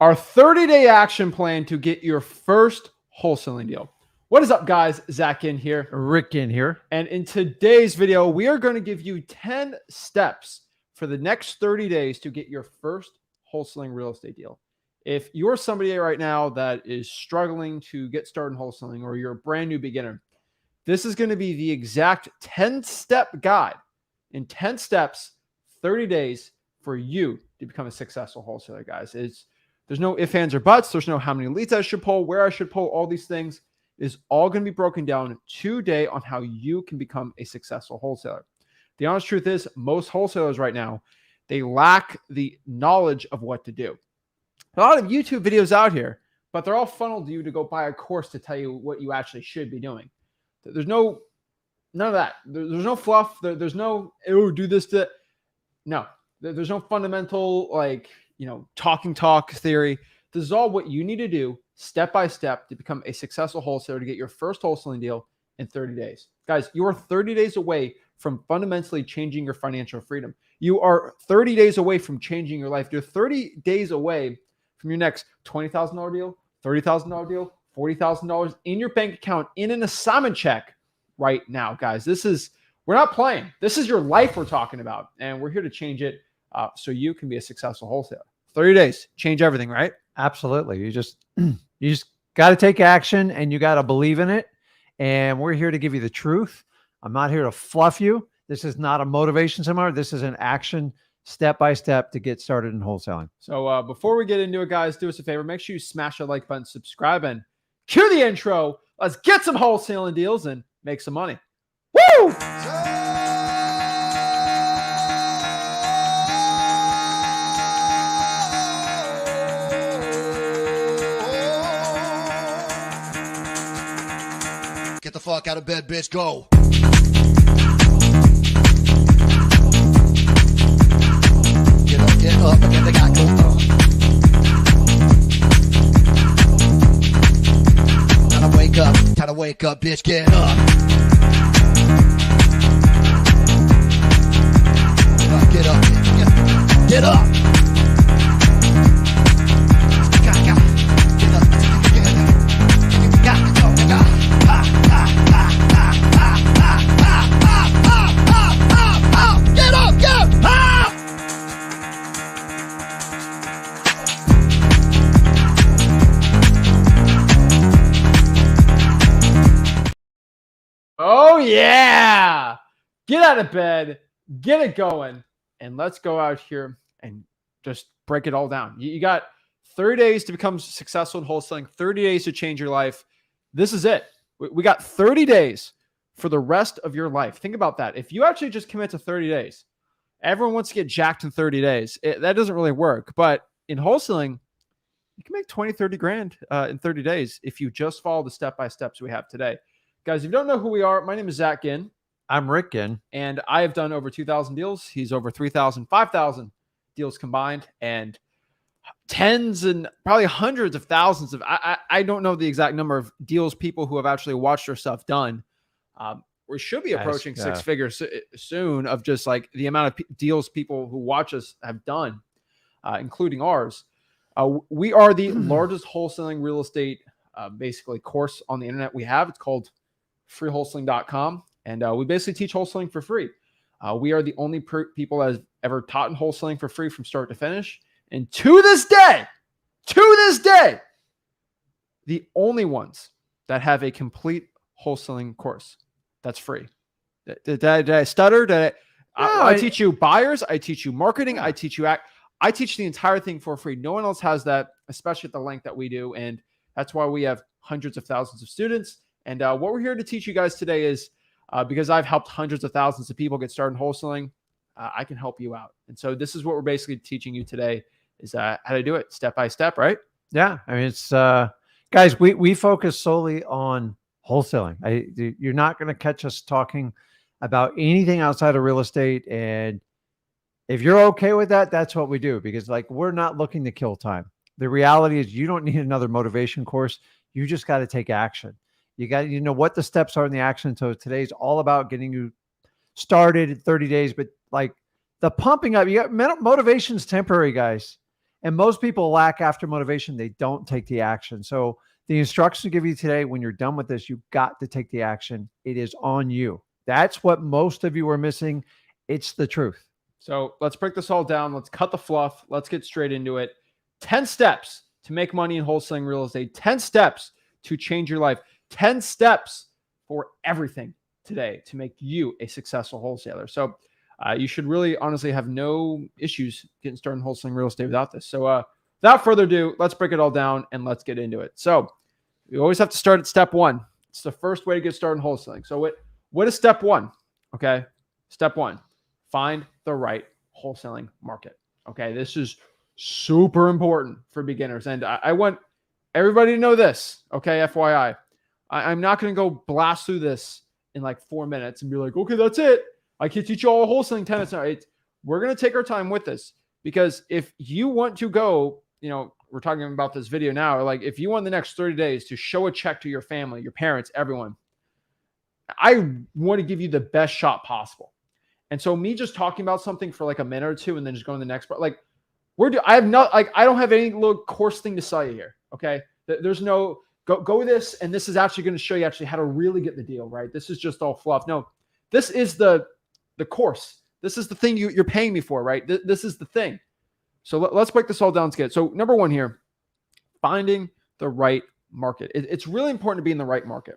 our 30-day action plan to get your first wholesaling deal. What is up, guys? Zach Ginn here. Rick Ginn here. And in today's video, we are going to give you 10 steps for the next 30 days to get your first wholesaling real estate deal. If you're somebody right now that is struggling to get started in wholesaling, or you're a brand new beginner, this is going to be the exact 10-step guide in 10 steps, 30 days for you to become a successful wholesaler, guys. There's no ifs, ands, or buts. There's no how many leads I should pull, where I should pull, all these things is all going to be broken down today on how you can become a successful wholesaler. The honest truth is, most wholesalers right now, they lack the knowledge of what to do. A lot of YouTube videos out here, but they're all funneled to you to go buy a course to tell you what you actually should be doing. There's none of that. There's no fluff. There's no, oh, do this, that. No, there's no fundamental, talk theory. This is all what you need to do step by step to become a successful wholesaler, to get your first wholesaling deal in 30 days. Guys, you are 30 days away from fundamentally changing your financial freedom. You are 30 days away from changing your life. You're 30 days away from your next $20,000 deal, $30,000 deal, $40,000 in your bank account in an assignment check right now, guys. We're not playing. This is your life we're talking about, and we're here to change it so you can be a successful wholesaler. 30 days, change everything, right? Absolutely. You just got to take action, and you got to believe in it. And we're here to give you the truth. I'm not here to fluff you. This is not a motivation seminar. This is an action step by step to get started in wholesaling. So before we get into it, guys, do us a favor. Make sure you smash that like button, subscribe, and cue the intro. Let's get some wholesaling deals and make some money. Woo! Get the fuck out of bed, bitch. Go. Get up, again, they got go. Time to wake up, bitch. Get up. Get up. Get up. Oh, yeah. Get out of bed, get it going, and let's go out here and just break it all down. You got 30 days to become successful in wholesaling, 30 days to change your life. This is it. We got 30 days for the rest of your life. Think about that. If you actually just commit to 30 days, everyone wants to get jacked in 30 days. That doesn't really work. But in wholesaling, you can make 20, 30 grand in 30 days if you just follow the step-by-steps we have today. Guys, if you don't know who we are, my name is Zach Ginn. I'm Rick Ginn. And I have done over 2,000 deals. He's over 3,000, 5,000 deals combined, and tens and probably hundreds of thousands of, I don't know the exact number of deals people who have actually watched our stuff done. We should be approaching six figures soon of just like the amount of deals people who watch us have done, including ours. We are the largest wholesaling real estate basically course on the internet we have. It's called freewholesaling.com. And we basically teach wholesaling for free. We are the only people that have ever taught in wholesaling for free from start to finish. And to this day, the only ones that have a complete wholesaling course that's free. Did I stutter? I teach you buyers. I teach you marketing. I teach you I teach the entire thing for free. No one else has that, especially at the length that we do. And that's why we have hundreds of thousands of students. And what we're here to teach you guys today is, because I've helped hundreds of thousands of people get started in wholesaling, I can help you out. And so this is what we're basically teaching you today, is how to do it step by step, right? Yeah. I mean, it's guys, we focus solely on wholesaling. You're not going to catch us talking about anything outside of real estate. And if you're okay with that, that's what we do, because we're not looking to kill time. The reality is you don't need another motivation course. You just got to take action. You got to know what the steps are in the action. So today's all about getting you started in 30 days, but the pumping up, you got motivation's temporary, guys. And most people lack after motivation. They don't take the action. So the instructions I give you today, when you're done with this, you've got to take the action. It is on you. That's what most of you are missing. It's the truth. So let's break this all down. Let's cut the fluff. Let's get straight into it. 10 steps to make money in wholesaling real estate. 10 steps to change your life. 10 steps for everything today to make you a successful wholesaler. So you should really honestly have no issues getting started in wholesaling real estate without this. So without further ado, let's break it all down and let's get into it. So you always have to start at step one. It's the first way to get started in wholesaling. So what is step one? Okay. Step one, find the right wholesaling market. Okay. This is super important for beginners. And I want everybody to know this. Okay. FYI, I'm not going to go blast through this in like 4 minutes and be like, okay, that's it. I can teach you all wholesaling tenets. We're going to take our time with this, because if you want to go, we're talking about this video now, like if you want the next 30 days to show a check to your family, your parents, everyone, I want to give you the best shot possible. And so me just talking about something for like a minute or two and then just going to the next part, like I don't have any little course thing to sell you here. Okay. There's no go this. And this is actually going to show you actually how to really get the deal, right? This is just all fluff. No, this is the course. This is the thing you're paying me for, right? This is the thing. So let's break this all down together. So number one here, finding the right market. It's really important to be in the right market.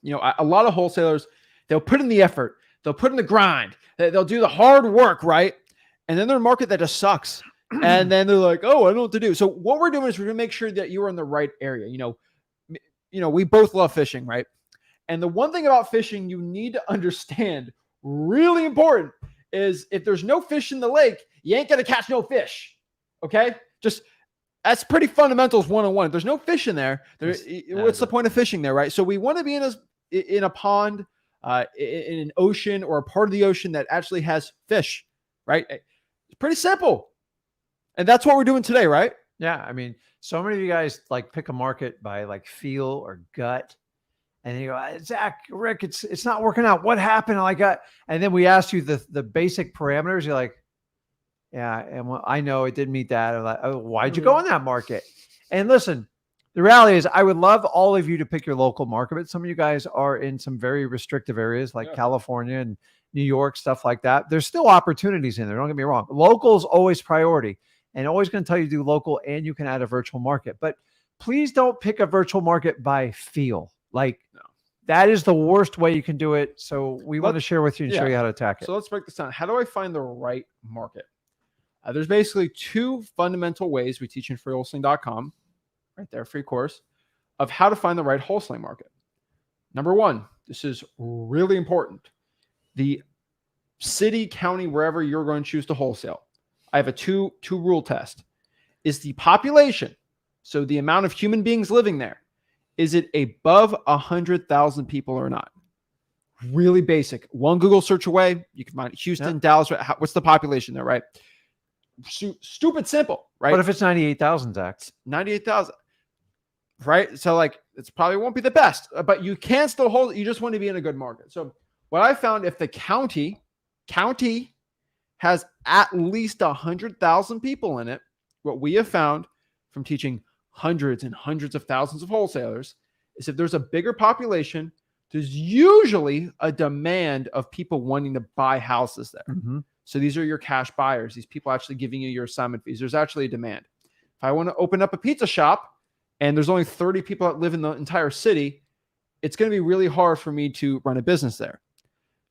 A lot of wholesalers, they'll put in the effort, they'll put in the grind, they'll do the hard work, right? And then they're in a market that just sucks. And then they're like, oh, I don't know what to do. So what we're doing is we're going to make sure that you're in the right area. We both love fishing, right? And the one thing about fishing you need to understand, really important, is if there's no fish in the lake, you ain't going to catch no fish. Okay? That's pretty fundamentals 101. If there's no fish in there, what's the point of fishing there, right? So we want to be in a pond, in an ocean, or a part of the ocean that actually has fish, right? It's pretty simple. And that's what we're doing today, right? Yeah. I mean, so many of you guys like pick a market by like feel or gut. And you go, Zach, Rick, it's not working out. What happened? And then we asked you the basic parameters. You're like, yeah, and I know it didn't meet that. I'm like, oh, why'd you go in that market? And listen, the reality is I would love all of you to pick your local market, but some of you guys are in some very restrictive areas like California and New York, stuff like that. There's still opportunities in there. Don't get me wrong. Local is always priority, and always going to tell you to do local, and you can add a virtual market. But please don't pick a virtual market by feel. That is the worst way you can do it. So we want to share with you and show you how to attack it. So let's break this down. How do I find the right market? There's basically two fundamental ways we teach in freewholesaling.com, right there, free course, of how to find the right wholesaling market. Number one, this is really important. The city, county, wherever you're going to choose to wholesale. I have a two rule test. Is the population, so the amount of human beings living there, is it above 100,000 people or not? Really basic. One Google search away, you can find Houston, Dallas. What's the population there, right? Stupid simple, right? What if it's 98,000, Zach? 98,000, right? So it's probably won't be the best, but you can still hold it. You just want to be in a good market. So what I found, if the county has at least 100,000 people in it, what we have found from teaching hundreds and hundreds of thousands of wholesalers is if there's a bigger population, there's usually a demand of people wanting to buy houses there. Mm-hmm. So these are your cash buyers, these people actually giving you your assignment fees. There's actually a demand. If I want to open up a pizza shop and there's only 30 people that live in the entire city, it's going to be really hard for me to run a business there.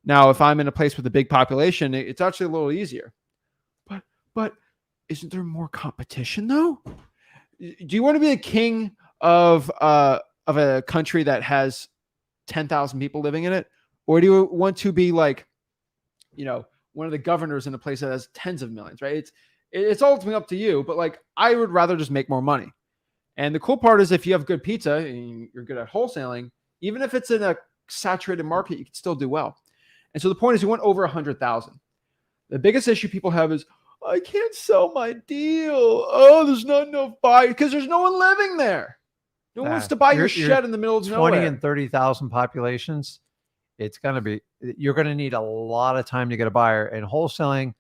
Now, if I'm in a place with a big population, it's actually a little easier. But isn't there more competition though? Do you want to be the king of a country that has 10,000 people living in it? Or do you want to be like, one of the governors in a place that has tens of millions, right? It's ultimately up to you, but I would rather just make more money. And the cool part is if you have good pizza and you're good at wholesaling, even if it's in a saturated market, you can still do well. And so the point is you want over 100,000. The biggest issue people have is, I can't sell my deal. Oh, there's not enough buyers because there's no one living there. No one wants to buy your shed in the middle of 20 nowhere. and 30,000 populations. You're going to need a lot of time to get a buyer. And wholesaling,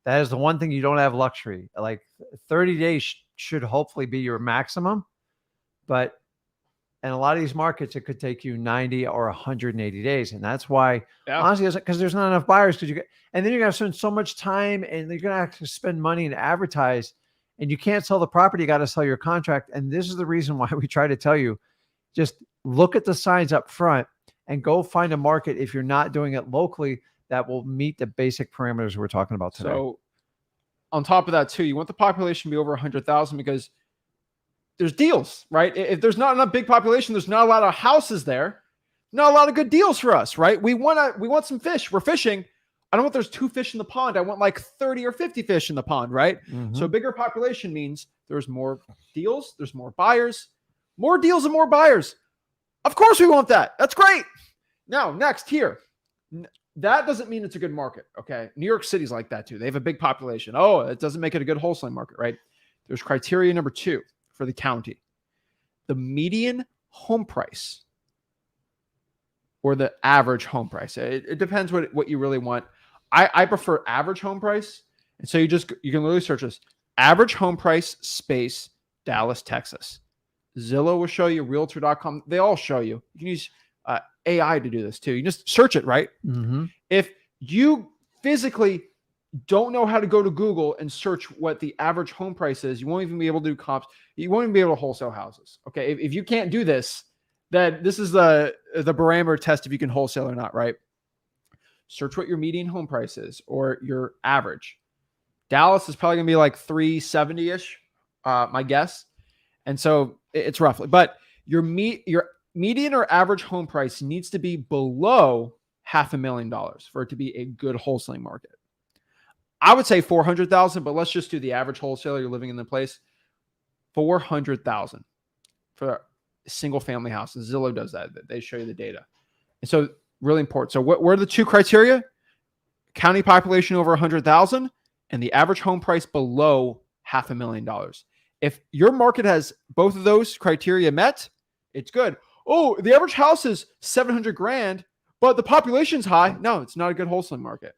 That is the one thing you don't have luxury. Like 30 days should hopefully be your maximum, but in a lot of these markets, it could take you 90 or 180 days. And that's why, honestly, because there's not enough buyers, and then you're going to spend so much time and you're going to have to spend money and advertise, and you can't sell the property. You got to sell your contract. And this is the reason why we try to tell you, just look at the signs up front and go find a market if you're not doing it locally that will meet the basic parameters we're talking about today. So on top of that too, you want the population to be over 100,000 because there's deals, right? If there's not enough big population, there's not a lot of houses there, not a lot of good deals for us, right? We want some fish. We're fishing. I don't want there's 2 fish in the pond. I want like 30 or 50 fish in the pond, right? So bigger population means there's more deals, there's more buyers, more deals and more buyers. Of course we want that. That's great. Now, next here. That doesn't mean it's a good market, okay? New York City's like that too. They have a big population. Oh, it doesn't make it a good wholesaling market, right? There's criteria number 2 for the county. The median home price or the average home price. It depends what you really want. I prefer average home price. And so you can literally search this. Average home price space, Dallas, Texas. Zillow will show you, realtor.com. They all show you. You can use AI to do this too. You just search it, right? If you physically don't know how to go to Google and search what the average home price is, you won't even be able to do comps. You won't even be able to wholesale houses. Okay. If you can't do this, then this is the barometer test if you can wholesale or not, right? Search what your median home price is or your average. Dallas is probably going to be like 370-ish, my guess. And so it's roughly, but your median or average home price needs to be below $500,000 for it to be a good wholesaling market. I would say 400,000, but let's just do the average wholesaler you're living in the place. 400,000 for a single family house. Zillow does that. They show you the data. And so really important. So what are the 2 criteria? County population over 100,000 and the average home price below $500,000. If your market has both of those criteria met, it's good. Oh, the average house is 700 grand, but the population's high. No, it's not a good wholesaling market.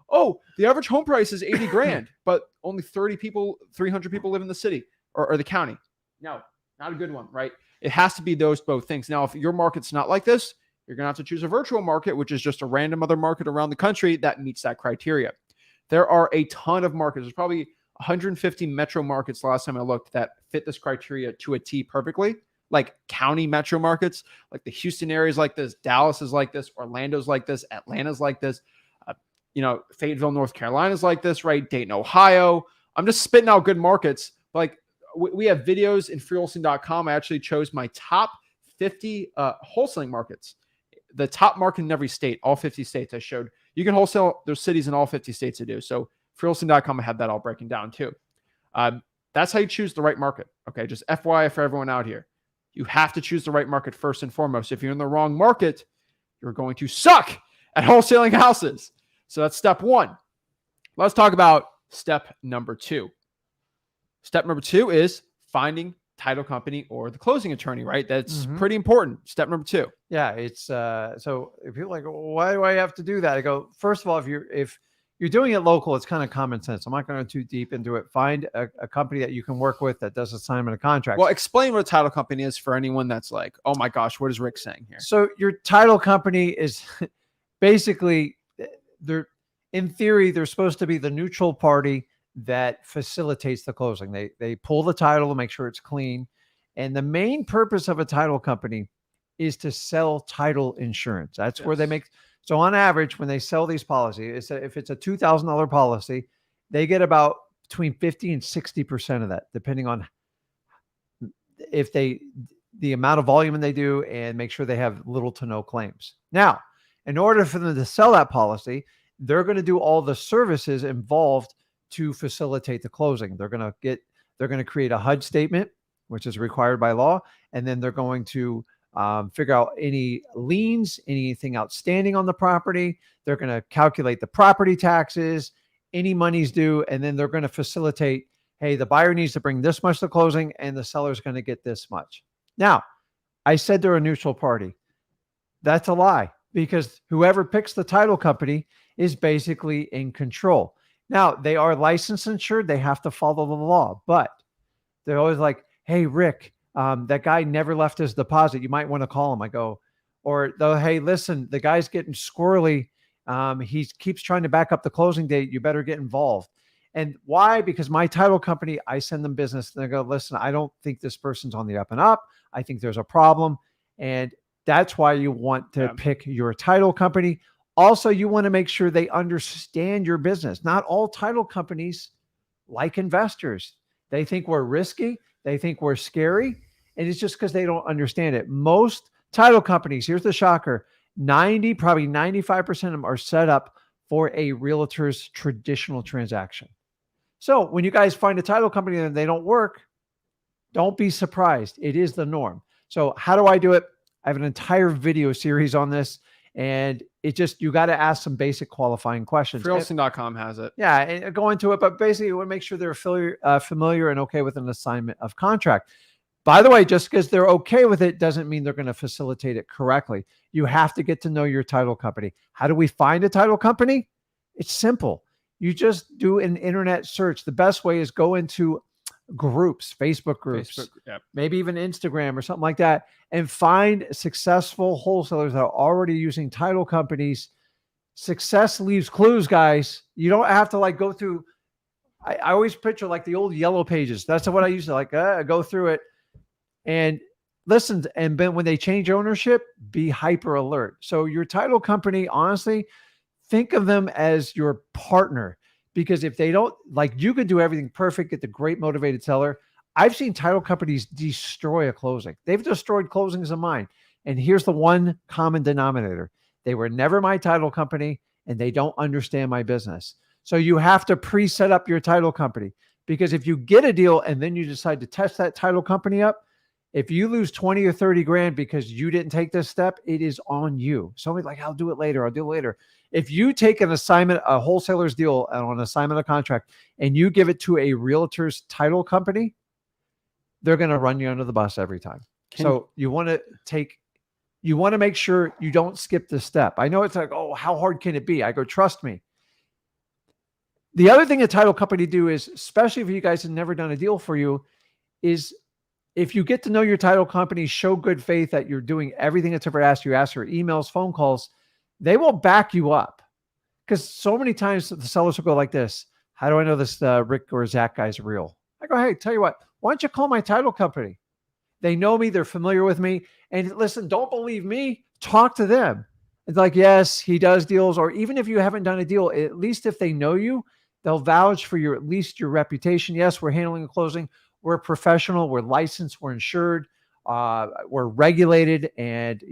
Oh, the average home price is 80 grand, but only 300 people live in the city or the county. No, not a good one, right? It has to be both things. Now, if your market's not like this, you're going to have to choose a virtual market, which is just a random other market around the country that meets that criteria. There are a ton of markets. There's probably 150 metro markets last time I looked that fit this criteria to a T perfectly. Like county metro markets, like the Houston area is like this, Dallas is like this, Orlando's like this, Atlanta's like this, Fayetteville, North Carolina's like this, right? Dayton, Ohio. I'm just spitting out good markets. Like we have videos in freewholesaling.com. I actually chose my top 50 wholesaling markets. The top market in every state, all 50 states I showed. You can wholesale, there's cities in all 50 states to do. So freewholesaling.com, I have that all breaking down too. That's how you choose the right market. Okay, just FYI for everyone out here. You have to choose the right market first and foremost. If you're in the wrong market, you're going to suck at wholesaling houses. So that's step 1. Let's talk about step number 2. Step number 2 is finding title company or the closing attorney, right? That's pretty important. Step number 2. Yeah, it's so if people are like, well, why do I have to do that? I go, first of all, if you're doing it local, it's kind of common sense. I'm not going to go too deep into it. Find a company that you can work with that does assignment of contracts. Well, explain what a title company is for anyone that's like, oh my gosh, what is Rick saying here? So your title company is basically, in theory, they're supposed to be the neutral party that facilitates the closing. They pull the title to make sure it's clean. And the main purpose of a title company is to sell title insurance. That's where they make. So on average, when they sell these policies, if it's a $2,000 policy, they get about between 50 and 60% of that, depending on if the amount of volume they do and make sure they have little to no claims. Now, in order for them to sell that policy, they're going to do all the services involved to facilitate the closing. They're going to create a HUD statement, which is required by law. And then they're going to figure out any liens, anything outstanding on the property. They're going to calculate the property taxes, any money's due, and then they're going to facilitate, hey, the buyer needs to bring this much to closing and the seller's going to get this much. Now, I said they're a neutral party. That's a lie, because whoever picks the title company is basically in control. Now, they are licensed insured. They have to follow the law, but they're always like, hey, Rick, that guy never left his deposit. You might want to call him. I go, or though, hey, listen, the guy's getting squirrely. He keeps trying to back up the closing date. You better get involved. And why? Because my title company, I send them business and they go, listen, I don't think this person's on the up and up. I think there's a problem. And that's why you want to pick your title company. Also, you want to make sure they understand your business. Not all title companies like investors. They think we're risky. They think we're scary. And it's just because they don't understand it. Most title companies, here's the shocker, probably 95% of them are set up for a realtor's traditional transaction. So when you guys find a title company and they don't work, don't be surprised. It is the norm. So how do I do it? I have an entire video series on this, and you got to ask some basic qualifying questions. Wholesaling.com has it. Yeah, and go into it, but basically you want to make sure they're familiar and okay with an assignment of contract. By the way, just because they're okay with it doesn't mean they're going to facilitate it correctly. You have to get to know your title company. How do we find a title company? It's simple. You just do an internet search. The best way is go into groups, Facebook groups, maybe even Instagram or something like that, and find successful wholesalers that are already using title companies. Success leaves clues, guys. You don't have to go through. I always picture the old yellow pages. That's what I used to go through it. And listen, and then when they change ownership, be hyper alert. So your title company, honestly, think of them as your partner, because if they don't, you could do everything perfect, get the great motivated seller. I've seen title companies destroy a closing. They've destroyed closings of mine. And here's the one common denominator. They were never my title company and they don't understand my business. So you have to pre-set up your title company, because if you get a deal and then you decide to test that title company up, if you lose 20 or 30 grand because you didn't take this step, it is on you. Somebody's I'll do it later. I'll do it later. If you take an assignment, a wholesaler's deal on an assignment of contract, and you give it to a realtor's title company, they're going to run you under the bus every time. So you want to make sure you don't skip this step. I know it's oh, how hard can it be? I go, trust me. The other thing a title company do is, especially if you guys have never done a deal for you, is if you get to know your title company, show good faith that you're doing everything that's ever asked you, ask for emails, phone calls, they will back you up. Because so many times the sellers will go like this: how do I know this Rick or Zach guy's real? I go, hey, tell you what, why don't you call my title company? They know me, they're familiar with me. And listen, don't believe me, talk to them. It's yes, he does deals. Or even if you haven't done a deal, at least if they know you, they'll vouch for at least your reputation. Yes, we're handling a closing. We're professional. We're licensed. We're insured. We're regulated. And,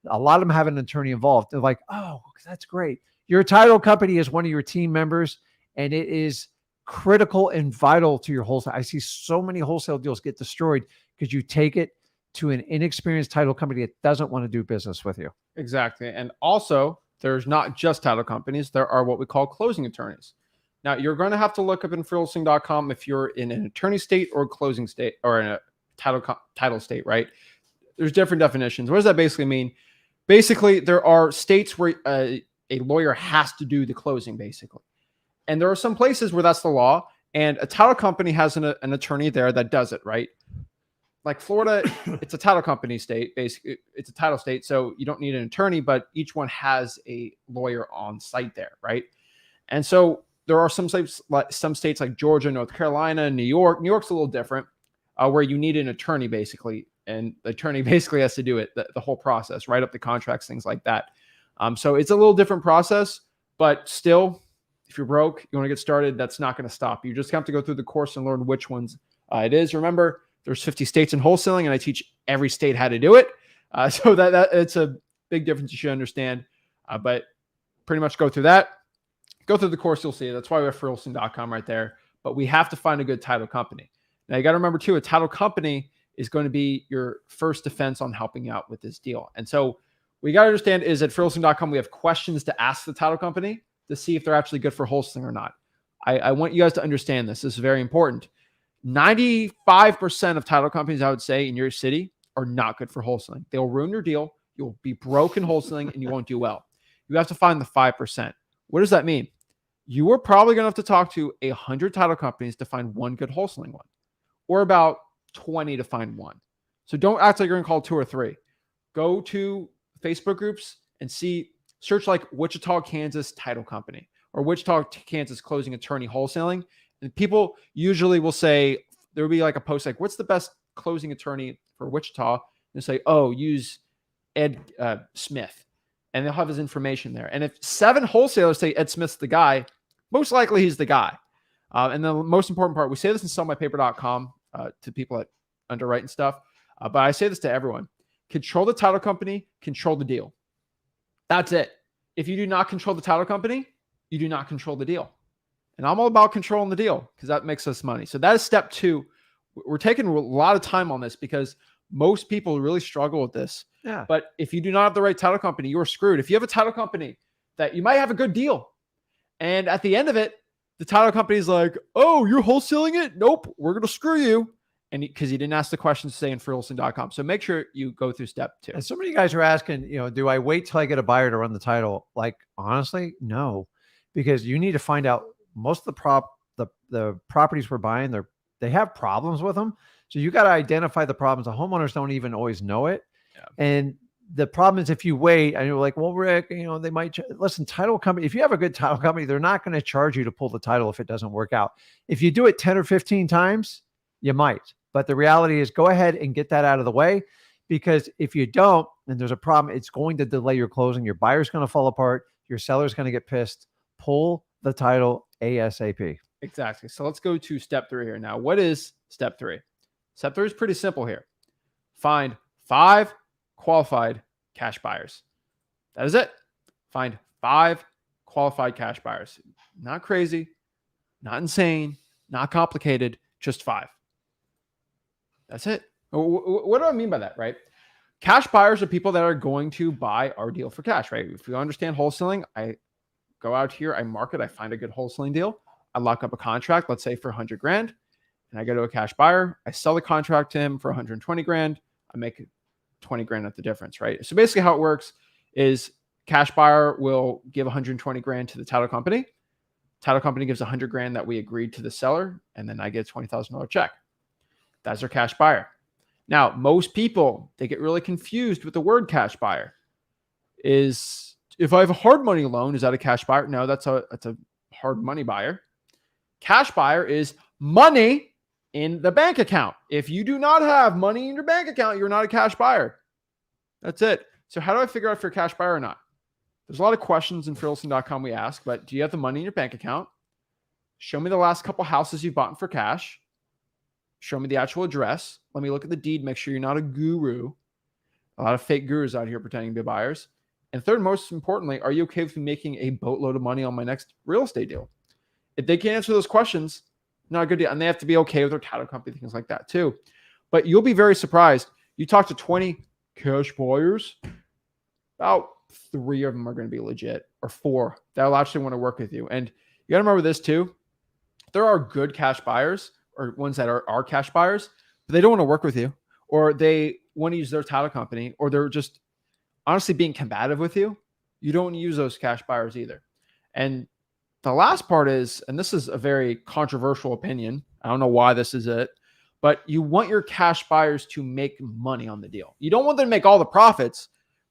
a lot of them have an attorney involved. They're oh, that's great. Your title company is one of your team members, and it is critical and vital to your wholesale. I see so many wholesale deals get destroyed because you take it to an inexperienced title company that doesn't want to do business with you. Exactly. And also, there's not just title companies. There are what we call closing attorneys. Now, you're going to have to look up in Wholesaling.com if you're in an attorney state or a closing state, or in a title state, right? There's different definitions. What does that basically mean? Basically, there are states where a lawyer has to do the closing, basically. And there are some places where that's the law, and a title company has an attorney there that does it, right? Like Florida, it's a title company state. Basically, it's a title state, so you don't need an attorney, but each one has a lawyer on site there, right? And so there are some states like Georgia, North Carolina, New York. New York's a little different, where you need an attorney, basically. And the attorney basically has to do it, the whole process, write up the contracts, things like that. So it's a little different process, but still, if you're broke, you want to get started, that's not going to stop you. You just have to go through the course and learn which ones it is. Remember, there's 50 states in wholesaling, and I teach every state how to do it. So that it's a big difference you should understand. But pretty much go through that. Go through the course, you'll see it. That's why we have Wholesaling.com right there. But we have to find a good title company. Now, you got to remember, too, a title company is going to be your first defense on helping you out with this deal. And so what you got to understand is at Wholesaling.com, we have questions to ask the title company to see if they're actually good for wholesaling or not. I want you guys to understand this. This is very important. 95% of title companies, I would say, in your city are not good for wholesaling. They'll ruin your deal. You'll be broke in wholesaling and you won't do well. You have to find the 5%. What does that mean? you are probably going to have to talk to 100 title companies to find one good wholesaling one, or about 20 to find one. So don't act like you're going to call 2 or 3. Go to Facebook groups and search like Wichita, Kansas title company or Wichita, Kansas closing attorney wholesaling. And people usually will say, there will be like a post like, what's the best closing attorney for Wichita? And say, oh, use Ed Smith. And they'll have his information there. And if 7 wholesalers say Ed Smith's the guy, most likely he's the guy. And the most important part, we say this in sellmypaper.com to people that underwrite and stuff. But I say this to everyone. Control the title company, control the deal. That's it. If you do not control the title company, you do not control the deal. And I'm all about controlling the deal because that makes us money. So that is step 2. We're taking a lot of time on this because most people really struggle with this. Yeah. But if you do not have the right title company, you're screwed. If you have a title company that you might have a good deal, and at the end of it, the title company is like, oh, you're wholesaling it? Nope, we're going to screw you. And because you didn't ask the questions to say in freeholding.com. So make sure you go through step 2. And so many guys are asking, do I wait till I get a buyer to run the title? Like, honestly, no, because you need to find out most of the properties we're buying, they have problems with them. So you got to identify the problems. The homeowners don't even always know it. Yeah. And the problem is if you wait and you're like, well, Rick, they might listen, title company. If you have a good title company, they're not going to charge you to pull the title if it doesn't work out. If you do it 10 or 15 times, you might. But the reality is go ahead and get that out of the way, because if you don't, and there's a problem, it's going to delay your closing. Your buyer's going to fall apart. Your seller's going to get pissed. Pull the title ASAP. Exactly. So let's go to step 3 here. Now, what is step 3? Step 3 is pretty simple here. Find 5 qualified cash buyers. That is it. Find 5 qualified cash buyers. Not crazy, not insane, not complicated, just 5. That's it. What do I mean by that, right? Cash buyers are people that are going to buy our deal for cash, right? If you understand wholesaling, I go out here, I market, I find a good wholesaling deal. I lock up a contract, let's say for $100,000, and I go to a cash buyer. I sell the contract to him for $120,000. I make $20,000 at the difference, right? So basically how it works is cash buyer will give $120,000 to the title company. Title company gives $100,000 that we agreed to the seller, and then I get a $20,000 check. That's our cash buyer. Now, most people, they get really confused with the word cash buyer. Is if I have a hard money loan, is that a cash buyer? No, that's a hard money buyer. Cash buyer is money in the bank account. If you do not have money in your bank account, you're not a cash buyer. That's it. So how do I figure out if you're a cash buyer or not? There's a lot of questions in freeholding.com we ask, but do you have the money in your bank account? Show me the last couple houses you've bought for cash. Show me the actual address. Let me look at the deed. Make sure you're not a guru. A lot of fake gurus out here pretending to be buyers. And third, most importantly, are you okay with me making a boatload of money on my next real estate deal? If they can't answer those questions, not a good deal. And they have to be okay with their title company, things like that too. But you'll be very surprised. You talk to 20 cash buyers, about 3 of them are going to be legit, or 4 that'll actually want to work with you. And you got to remember this too. There are good cash buyers, or ones that are cash buyers, but they don't want to work with you, or they want to use their title company, or they're just honestly being combative with you. You don't use those cash buyers either. And the last part is, and this is a very controversial opinion, I don't know why this is it, but you want your cash buyers to make money on the deal. You don't want them to make all the profits,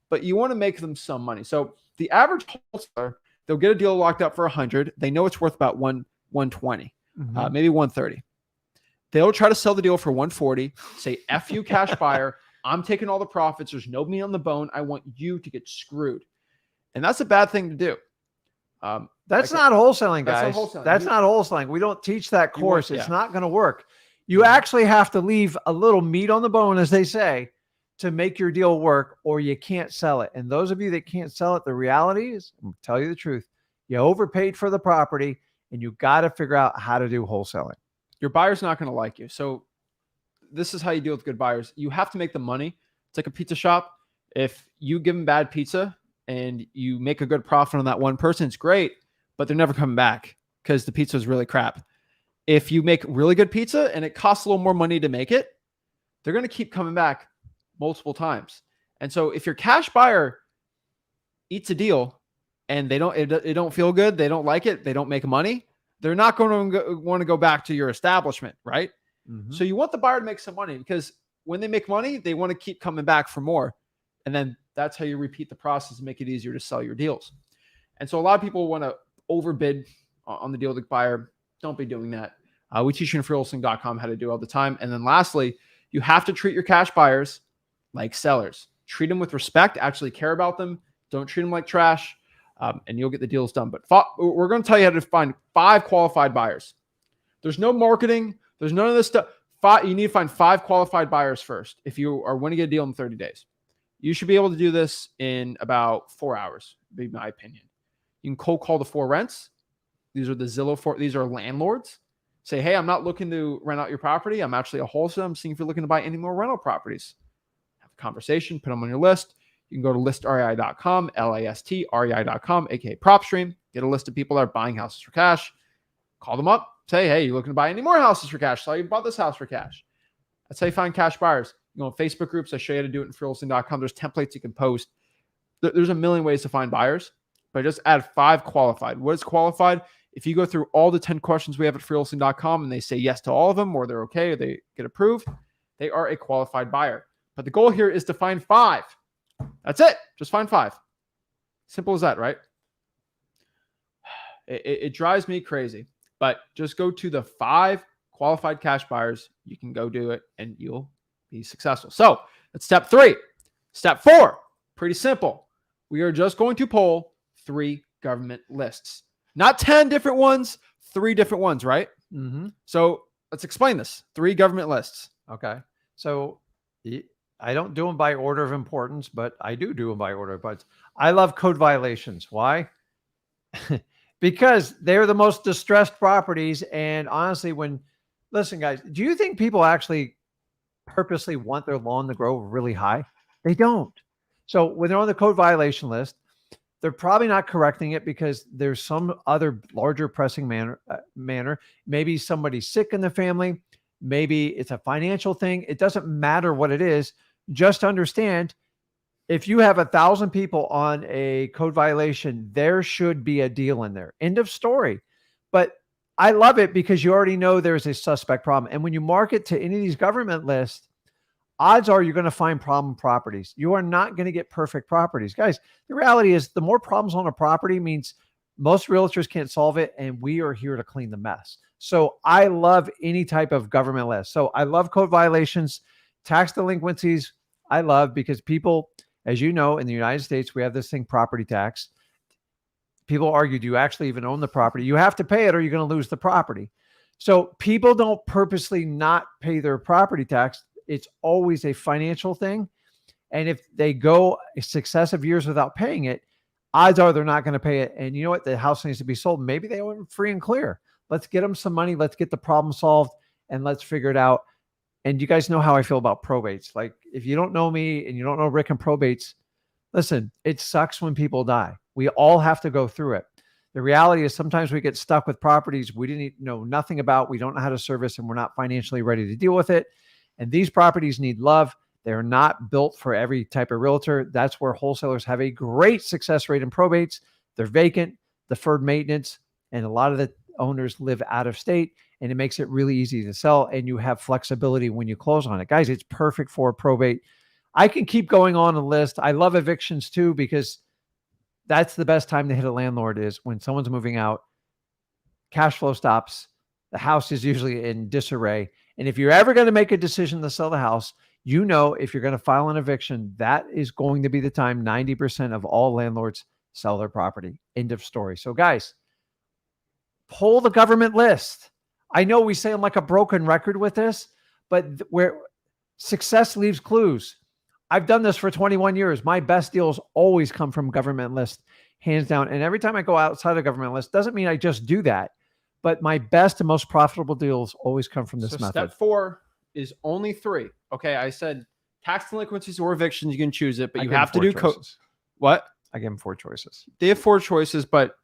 but you want to make them some money. So the average wholesaler, they'll get a deal locked up for 100. They know it's worth about 120, maybe 130. They'll try to sell the deal for 140, say, F you cash buyer. I'm taking all the profits. There's no meat on the bone. I want you to get screwed. And that's a bad thing to do. That's not wholesaling, guys. That's not wholesaling. That's not wholesaling. We don't teach that course. Yeah. It's not going to work. You actually have to leave a little meat on the bone, as they say, to make your deal work, or you can't sell it. And those of you that can't sell it, the reality is, I'm going to tell you the truth, you overpaid for the property, and you got to figure out how to do wholesaling. Your buyer's not going to like you. So this is how you deal with good buyers. You have to make the money. It's like a pizza shop. If you give them bad pizza and you make a good profit on that one person, it's great, but they're never coming back because the pizza is really crap. If you make really good pizza and it costs a little more money to make it, they're going to keep coming back multiple times. And so if your cash buyer eats a deal and they don't feel good, they don't like it, they don't make money, they're not going to want to go back to your establishment, right? Mhm. So you want the buyer to make some money, because when they make money, they want to keep coming back for more. And then that's how you repeat the process and make it easier to sell your deals. And so a lot of people want to overbid on the deal with the buyer. Don't be doing that. We teach you in freeholding.com how to do it all the time. And then lastly, you have to treat your cash buyers like sellers. Treat them with respect, actually care about them. Don't treat them like trash, and you'll get the deals done. But we're going to tell you how to find 5 qualified buyers. There's no marketing. There's none of this stuff. You need to find 5 qualified buyers first if you are wanting to get a deal in 30 days. You should be able to do this in about 4 hours, would be my opinion. You can cold call the 4 rents. These are the Zillow 4. These are landlords. Say, hey, I'm not looking to rent out your property. I'm actually a wholesaler. I'm seeing if you're looking to buy any more rental properties. Have a conversation, put them on your list. You can go to listrei.com, listrei.com, aka PropStream. Get a list of people that are buying houses for cash. Call them up. Say, hey, you looking to buy any more houses for cash? So you bought this house for cash. That's how you find cash buyers. You go on Facebook groups. I show you how to do it in freeholding.com. There's templates you can post. There's a million ways to find buyers, but just add 5 qualified. What is qualified? If you go through all the 10 questions we have at freeholding.com and they say yes to all of them, or they're okay, or they get approved, they are a qualified buyer. But the goal here is to find 5. That's it. Just find 5. Simple as that, right? It drives me crazy, but just go to the 5 qualified cash buyers. You can go do it and you'll be successful. So that's step 3. Step 4, pretty simple. We are just going to pull 3 government lists. Not 10 different ones, 3 different ones, right? Mm-hmm. So let's explain this. 3 government lists. Okay. So I don't do them by order of importance, but I do them by order of importance. I love code violations. Why? Because they're the most distressed properties. And honestly, listen, guys, do you think people actually purposely want their lawn to grow really high? They don't. So when they're on the code violation list, they're probably not correcting it because there's some other larger pressing manner. Maybe somebody's sick in the family. Maybe it's a financial thing. It doesn't matter what it is. Just understand, if you have 1,000 people on a code violation, there should be a deal in there. End of story. But I love it because you already know there's a suspect problem. And when you market to any of these government lists, odds are you're going to find problem properties. You are not going to get perfect properties. Guys, the reality is the more problems on a property means most realtors can't solve it, and we are here to clean the mess. So I love any type of government list. So I love code violations, tax delinquencies. I love because people, as you know, in the United States, we have this thing, property tax. People argue, do you actually even own the property? You have to pay it or you're going to lose the property. So people don't purposely not pay their property tax. It's always a financial thing. And if they go successive years without paying it, odds are they're not going to pay it. And you know what? The house needs to be sold. Maybe they own it free and clear. Let's get them some money. Let's get the problem solved and let's figure it out. And you guys know how I feel about probates. Like, if you don't know me and you don't know Rick and probates, listen, it sucks when people die. We all have to go through it. The reality is sometimes we get stuck with properties we didn't know nothing about. We don't know how to service, and we're not financially ready to deal with it. And these properties need love. They're not built for every type of realtor. That's where wholesalers have a great success rate in probates. They're vacant, deferred maintenance, and a lot of the owners live out of state, and it makes it really easy to sell, and you have flexibility when you close on it. Guys, it's perfect for a probate. I can keep going on a list. I love evictions too, because that's the best time to hit a landlord is when someone's moving out, cash flow stops, the house is usually in disarray. And if you're ever going to make a decision to sell the house, you know, if you're going to file an eviction, that is going to be the time 90% of all landlords sell their property. End of story. So guys, pull the government list. I know we say I'm like a broken record with this, but where success leaves clues. I've done this for 21 years. My best deals always come from government list, hands down. And every time I go outside of government list, doesn't mean I just do that, but my best and most profitable deals always come from this method. Step 4 is only 3. Okay, I said tax delinquencies or evictions, you can choose it, but you have to do what? I give them 4 choices. They have 4 choices, but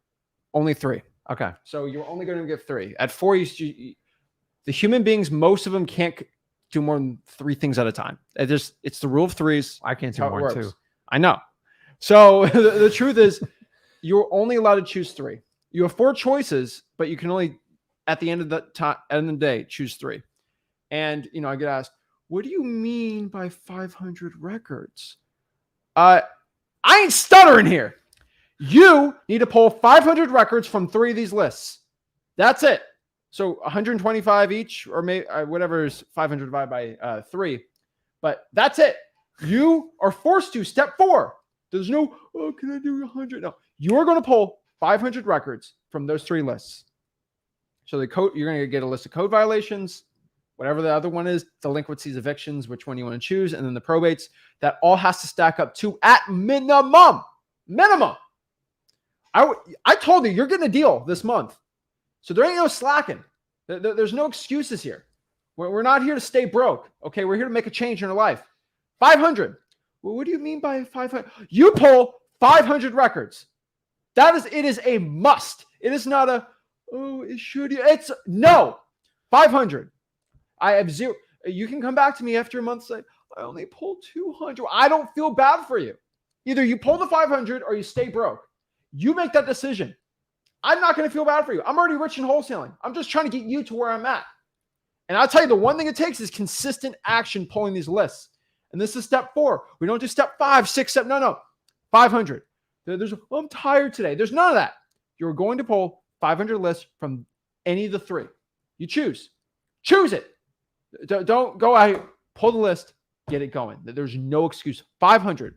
only 3. Okay. So you're only going to get 3. At 4, the human beings, most of them can't do more than 3 things at a time. It's the rule of 3s. I can't do more than 2. I know. So the truth is, you're only allowed to choose 3. You have 4 choices, but you can only, at the end of the day, choose 3. And, I get asked, what do you mean by 500 records? I ain't stuttering here. You need to pull 500 records from 3 of these lists. That's it. So 125 each, or maybe whatever is 500 divided by 3. But that's it. You are forced to. Step 4. There's no, can I do 100? No. You're going to pull 500 records from those 3 lists. So you're going to get a list of code violations, whatever the other one is, delinquencies, evictions, which one you want to choose, and then the probates. That all has to stack up to, at minimum. I told you, you're getting a deal this month. So there ain't no slacking. There's no excuses here. We're not here to stay broke. Okay, we're here to make a change in our life. 500. Well, what do you mean by 500? You pull 500 records. It is a must. It is not a, it should. It's no. 500. I have 0. You can come back to me after a month and say, I only pulled 200. I don't feel bad for you. Either you pull the 500 or you stay broke. You make that decision. I'm not going to feel bad for you. I'm already rich in wholesaling. I'm just trying to get you to where I'm at. And I'll tell you, the one thing it takes is consistent action pulling these lists. And this is step 4. We don't do step 5, 6, 7. No. 500. I'm tired today. There's none of that. You're going to pull 500 lists from any of the 3. You choose. Choose it. Don't go out here. Pull the list. Get it going. There's no excuse. 500.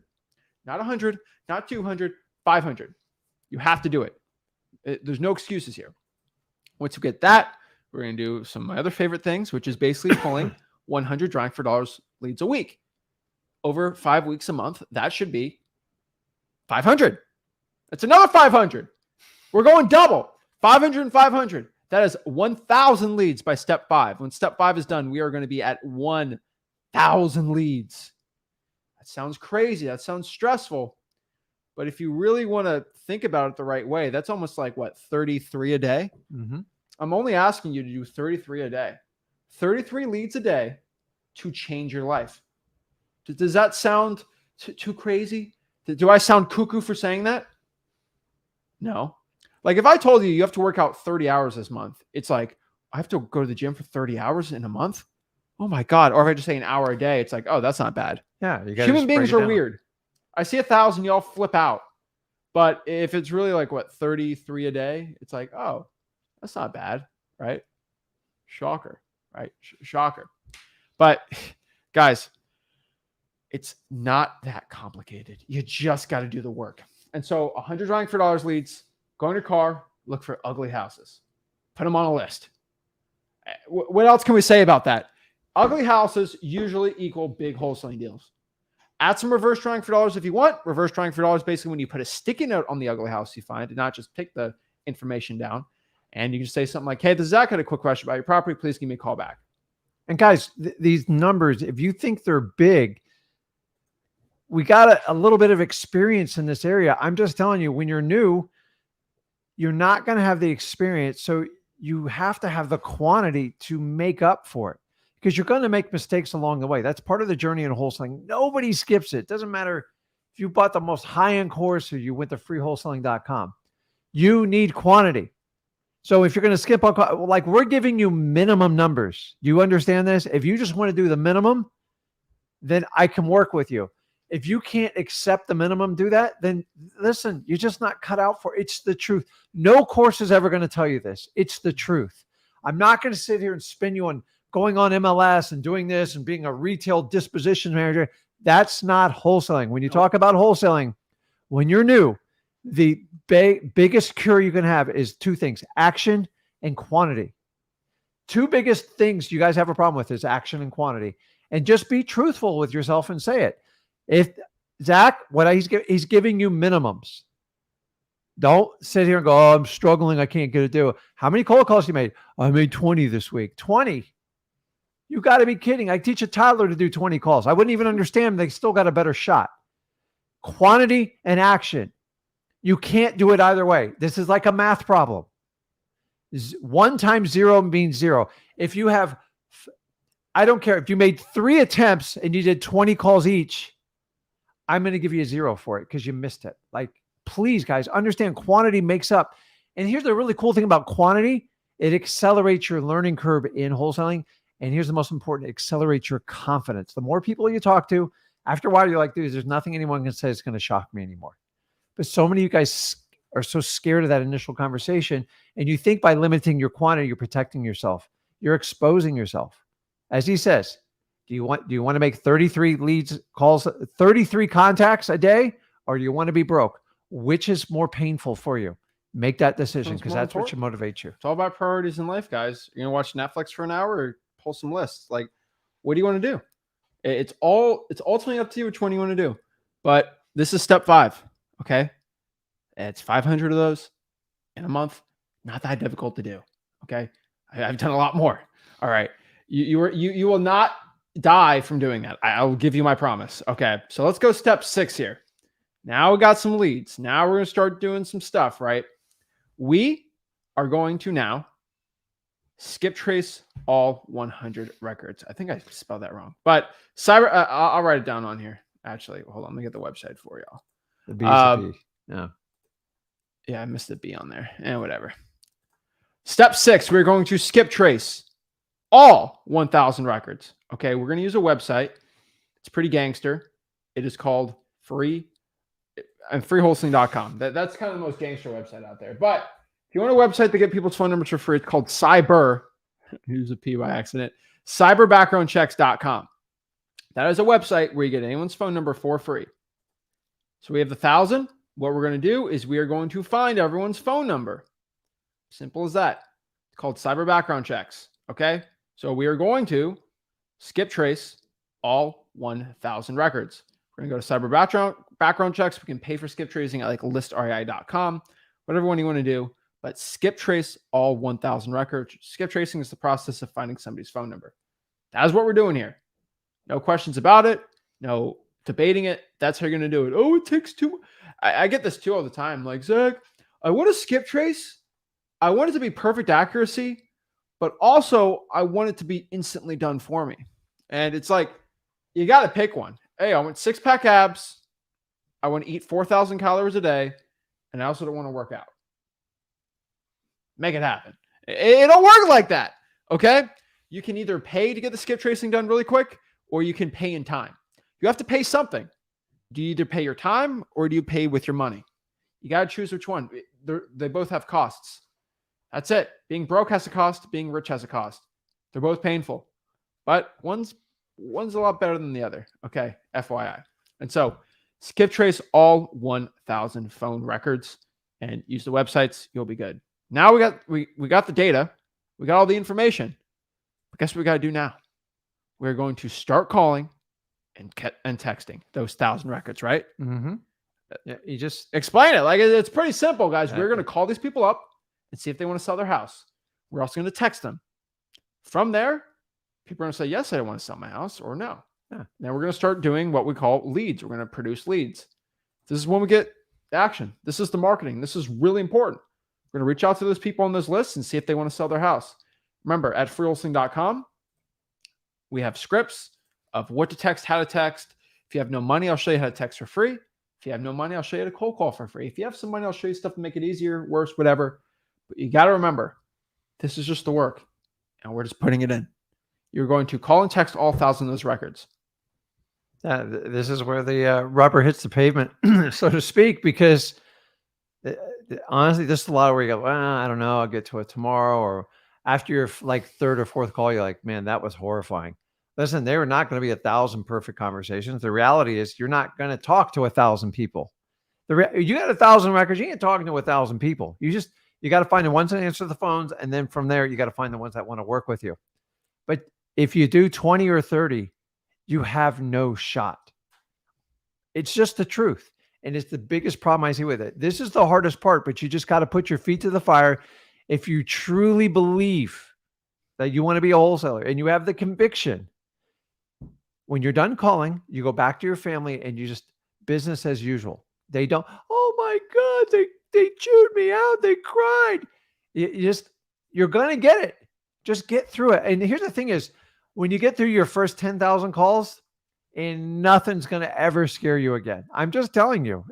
Not 100. Not 200. 500. You have to do it. There's no excuses here. Once you get that, we're going to do some of my other favorite things, which is basically pulling 100 drawing for dollars leads a week. Over 5 weeks a month, that should be 500. That's another 500. We're going double. 500 and 500. That is 1,000 leads by step 5. When step 5 is done, we are going to be at 1,000 leads. That sounds crazy. That sounds stressful. But if you really want to think about it the right way, that's almost like, 33 a day? Mm-hmm. I'm only asking you to do 33 a day. 33 leads a day to change your life. Does that sound too crazy? Do I sound cuckoo for saying that? No. Like if I told you have to work out 30 hours this month, it's like, I have to go to the gym for 30 hours in a month? Oh my God. Or if I just say an hour a day, it's like, oh, that's not bad. Yeah. Human beings are weird. I see 1,000, y'all flip out. But if it's really like 33 a day, it's like, oh, that's not bad, right? Shocker, right? Shocker. But guys, it's not that complicated. You just got to do the work. And so 100 drawing for dollars leads, go in your car, look for ugly houses, put them on a list. What else can we say about that? Ugly houses usually equal big wholesaling deals. Add some reverse drawing for dollars if you want. Reverse drawing for dollars, basically when you put a sticky note on the ugly house you find and not just pick the information down. And you can say something like, hey, this is Zach, I had a quick question about your property. Please give me a call back. And guys, these numbers, if you think they're big, we got a little bit of experience in this area. I'm just telling you, when you're new, you're not going to have the experience. So you have to have the quantity to make up for it, because you're going to make mistakes along the way. That's part of the journey in wholesaling. Nobody skips it. Doesn't matter if you bought the most high-end course or you went to freewholesaling.com. You need quantity. So if you're going to skip on, like we're giving you minimum numbers. Do you understand this? If you just want to do the minimum, then I can work with you. If you can't accept the minimum, do that, then listen, you're just not cut out for it. It's the truth. No course is ever going to tell you this. It's the truth. I'm not going to sit here and spin you on going on MLS and doing this and being a retail disposition manager. That's not wholesaling. When you talk about wholesaling, when you're new, the biggest cure you can have is 2 things, action and quantity. 2 biggest things you guys have a problem with is action and quantity. And just be truthful with yourself and say it. If Zach, he's giving you minimums. Don't sit here and go, oh, I'm struggling. I can't get it due. How many cold calls you made? I made 20 this week. 20. You got to be kidding. I teach a toddler to do 20 calls. I wouldn't even understand. They still got a better shot. Quantity and action. You can't do it either way. This is like a math problem. 1 times 0 means 0. If you have, I don't care if you made 3 attempts and you did 20 calls each, I'm going to give you a 0 for it because you missed it. Like, please, guys, understand quantity makes up. And here's the really cool thing about quantity. It accelerates your learning curve in wholesaling. And here's the most important, it accelerates your confidence. The more people you talk to, after a while, you're like, dude, there's nothing anyone can say is going to shock me anymore. But so many of you guys are so scared of that initial conversation. And you think by limiting your quantity, you're protecting yourself. You're exposing yourself. As he says, do you want to make 33 leads, calls, 33 contacts a day, or do you want to be broke? Which is more painful for you? Make that decision, because that's what should motivate you. It's all about priorities in life, guys. You're gonna watch Netflix for an hour or pull some lists. Like, what do you want to do? It's ultimately up to you which one you want to do. But this is step 5. Okay. It's 500 of those in a month. Not that difficult to do. Okay. I've done a lot more. All right. You will not die from doing that. I will give you my promise. Okay. So let's go step 6 here. Now we got some leads. Now we're going to start doing some stuff, right? We are going to now skip trace all 100 records. I think I spelled that wrong, but I'll write it down on here. Actually, hold on. Let me get the website for y'all. The B is the B. Yeah, I missed the B on there. And whatever. Step 6, we're going to skip trace all 1,000 records. Okay, we're going to use a website. It's pretty gangster. It is called freewholesaling.com. That's kind of the most gangster website out there. But if you want a website to get people's phone numbers for free, it's called use a P by accident, cyberbackgroundchecks.com. That is a website where you get anyone's phone number for free. So we have the 1,000. What we're going to do is we are going to find everyone's phone number. Simple as that. It's called cyber background checks. Okay. So we are going to skip trace all 1,000 records. We're going to go to cyber background checks. We can pay for skip tracing at like listrei.com, whatever one you want to do, but skip trace all 1,000 records. Skip tracing is the process of finding somebody's phone number. That is what we're doing here. No questions about it. No debating it. That's how you're going to do it. Oh, it takes too much. I get this too all the time. Like, Zach, I want to skip trace. I want it to be perfect accuracy, but also I want it to be instantly done for me. And it's like, you got to pick one. Hey, I want 6-pack abs. I want to eat 4,000 calories a day. And I also don't want to work out. Make it happen. It don't work like that. Okay. You can either pay to get the skip tracing done really quick, or you can pay in time. You have to pay something. Do you either pay your time or do you pay with your money? You got to choose which one. They both have costs. That's it. Being broke has a cost. Being rich has a cost. They're both painful, but one's a lot better than the other. Okay. FYI. And so skip trace all 1,000 phone records and use the websites. You'll be good. Now we got the data. We got all the information. But guess what we got to do now? We're going to start calling and texting those 1,000 records, right? Mm-hmm. Yeah, you just explain it. Like, it's pretty simple, guys. Exactly. We're going to call these people up and see if they want to sell their house. We're also going to text them. From there, people are going to say, yes, I want to sell my house, or no. Yeah. Now we're going to start doing what we call leads. We're going to produce leads. This is when we get action. This is the marketing. This is really important. We're going to reach out to those people on those lists and see if they want to sell their house. Remember, at freewholesaling.com, we have scripts of what to text, how to text. If you have no money, I'll show you how to text for free. If you have no money, I'll show you how to cold call for free. If you have some money, I'll show you stuff to make it easier, worse, whatever. But you got to remember, this is just the work, and we're just putting it in. You're going to call and text all 1,000 of those records. This is where the rubber hits the pavement, so to speak, because honestly, this is a lot where you go, well, I don't know, I'll get to it tomorrow, or after your like 3rd or 4th call, you're like, man, that was horrifying. Listen, there are not going to be 1,000 perfect conversations. The reality is you're not going to talk to 1,000 people. You got 1,000 records. You ain't talking to 1,000 people. You got to find the ones that answer the phones. And then from there, you got to find the ones that want to work with you. But if you do 20 or 30, you have no shot. It's just the truth. And it's the biggest problem I see with it. This is the hardest part, but you just got to put your feet to the fire. If you truly believe that you want to be a wholesaler and you have the conviction, when you're done calling, you go back to your family and you just business as usual. They don't, oh my God, they chewed me out. They cried. You're going to get it. Just get through it. And here's the thing is, when you get through your first 10,000 calls, and nothing's going to ever scare you again. I'm just telling you.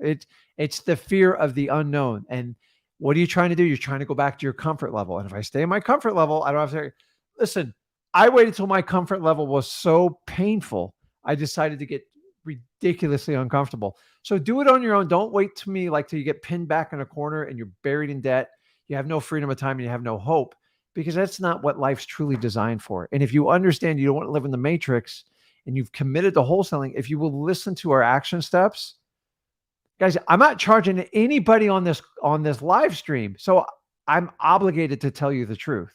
It's the fear of the unknown. And what are you trying to do? You're trying to go back to your comfort level. And if I stay in my comfort level, I don't have to listen. I waited until my comfort level was so painful. I decided to get ridiculously uncomfortable. So do it on your own. Don't wait to me like till you get pinned back in a corner and you're buried in debt. You have no freedom of time and you have no hope, because that's not what life's truly designed for. And if you understand you don't want to live in the matrix and you've committed to wholesaling, if you will listen to our action steps, guys, I'm not charging anybody on this live stream. So I'm obligated to tell you the truth.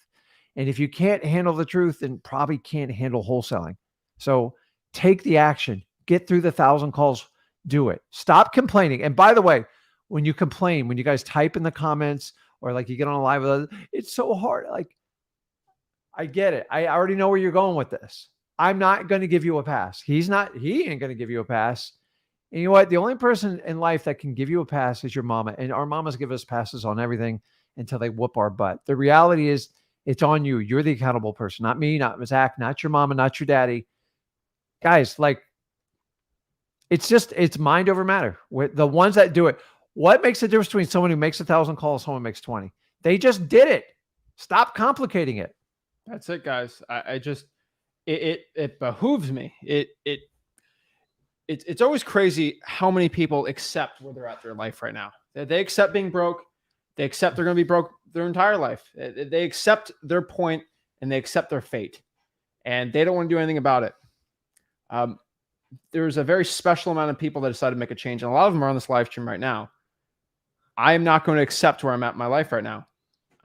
And if you can't handle the truth, then probably can't handle wholesaling. So take the action, get through the 1,000 calls, do it. Stop complaining. And by the way, when you complain, when you guys type in the comments or like you get on a live with us, it's so hard. Like, I get it. I already know where you're going with this. I'm not going to give you a pass. He ain't going to give you a pass. And you know what? The only person in life that can give you a pass is your mama. And our mamas give us passes on everything until they whoop our butt. The reality is it's on you. You're the accountable person, not me, not Zach, not your mama, not your daddy. Guys, like, it's mind over matter. With the ones that do it. What makes the difference between someone who makes 1,000 calls, someone who makes 20? They just did it. Stop complicating it. That's it, guys. It behooves me. It's always crazy how many people accept where they're at in their life right now. They accept being broke. They accept they're going to be broke their entire life. They accept their point and they accept their fate, and they don't want to do anything about it. There's a very special amount of people that decided to make a change, and a lot of them are on this live stream right now. I am not going to accept where I'm at in my life right now.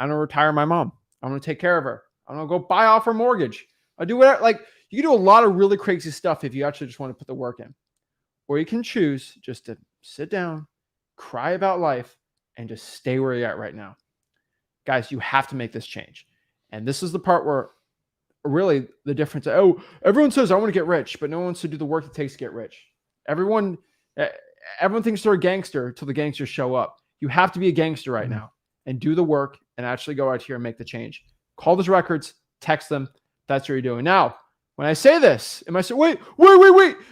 I'm going to retire my mom. I'm going to take care of her. I'm going to go buy off her mortgage. I do whatever. Like, you can do a lot of really crazy stuff if you actually just want to put the work in. Or you can choose just to sit down, cry about life, and just stay where you're at right now. Guys, you have to make this change. And this is the part where really the difference. Oh, everyone says I want to get rich, but no one wants to do the work it takes to get rich. Everyone thinks they're a gangster until the gangsters show up. You have to be a gangster right now and do the work and actually go out here and make the change. Call those records, text them. That's what you're doing. Now, when I say this, am I saying, wait,